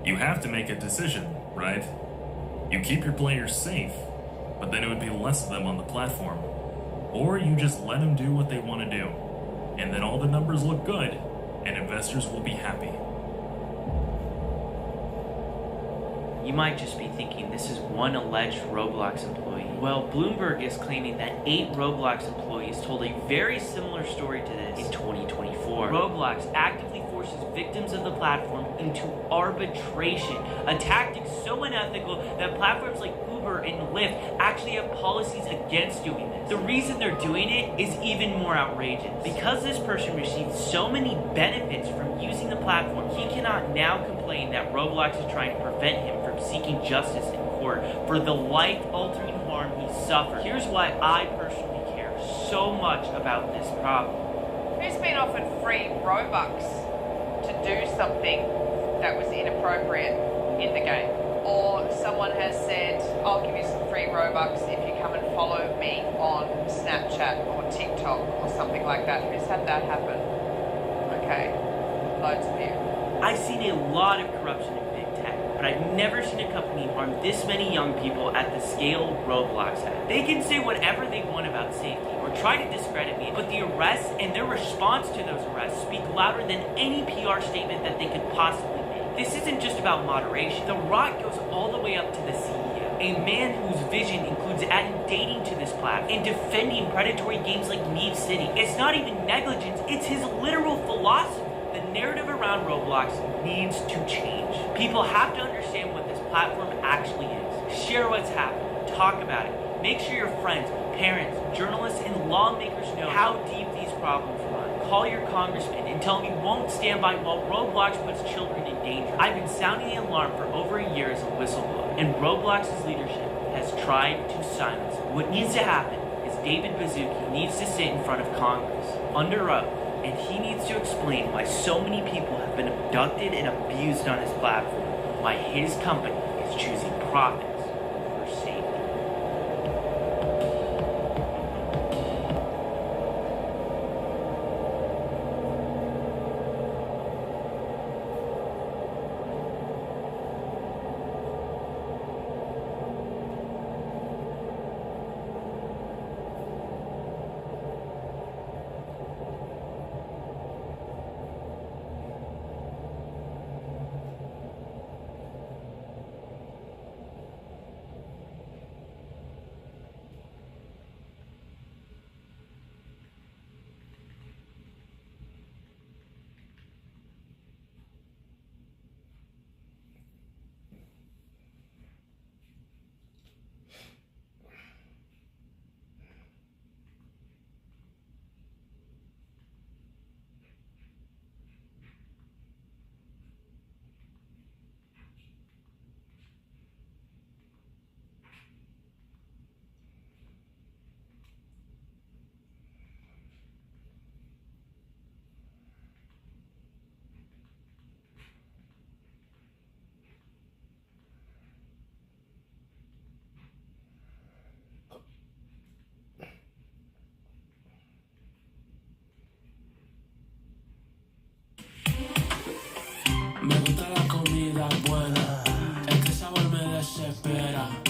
Speaker 11: You have to make a decision, right? You keep your players safe, but then it would be less of them on the platform. Or you just let them do what they want to do, and then all the numbers look good, and investors will be happy.
Speaker 1: You might just be thinking this is one alleged Roblox employee. Well, Bloomberg is claiming that 8 Roblox employees told a very similar story to this in 2024. Roblox actively forces victims of the platform into arbitration, a tactic so unethical that platforms like Uber and Lyft actually have policies against doing this. The reason they're doing it is even more outrageous. Because this person received so many benefits from using the platform, he cannot now complain that Roblox is trying to prevent him from seeking justice in court for the life-altering harm he suffered. Here's why I personally care so much about this problem.
Speaker 17: Who's been offered free Robux to do something that was inappropriate in the game? Or someone has said, I'll give you some free Robux if you come and follow me on Snapchat or TikTok or something like that. Who's had that happen? Okay, loads of you.
Speaker 1: I've seen a lot of corruption in big tech, but I've never seen a company harm this many young people at the scale Roblox has. They can say whatever they want about safety or try to discredit me, but the arrests and their response to those arrests speak louder than any PR statement that they could possibly make. This isn't just about moderation. The rot goes all the way up to the CEO, a man whose vision includes adding dating to this platform and defending predatory games like Need city. It's not even negligence, it's his literal philosophy. The narrative around Roblox needs to change. People have to understand what this platform actually is. Share what's happening, talk about it. Make sure your friends, parents, journalists, and lawmakers know how deep these problems run. Call your congressman and tell him you won't stand by while Roblox puts children in danger. I've been sounding the alarm for over a year as a whistleblower, and Roblox's leadership has tried to silence it. What needs to happen is David Baszucki needs to sit in front of Congress under oath, and he needs to explain why so many people have been abducted and abused on his platform, why his company is choosing profits over safety.
Speaker 18: Me gusta la comida buena, este sabor me desespera.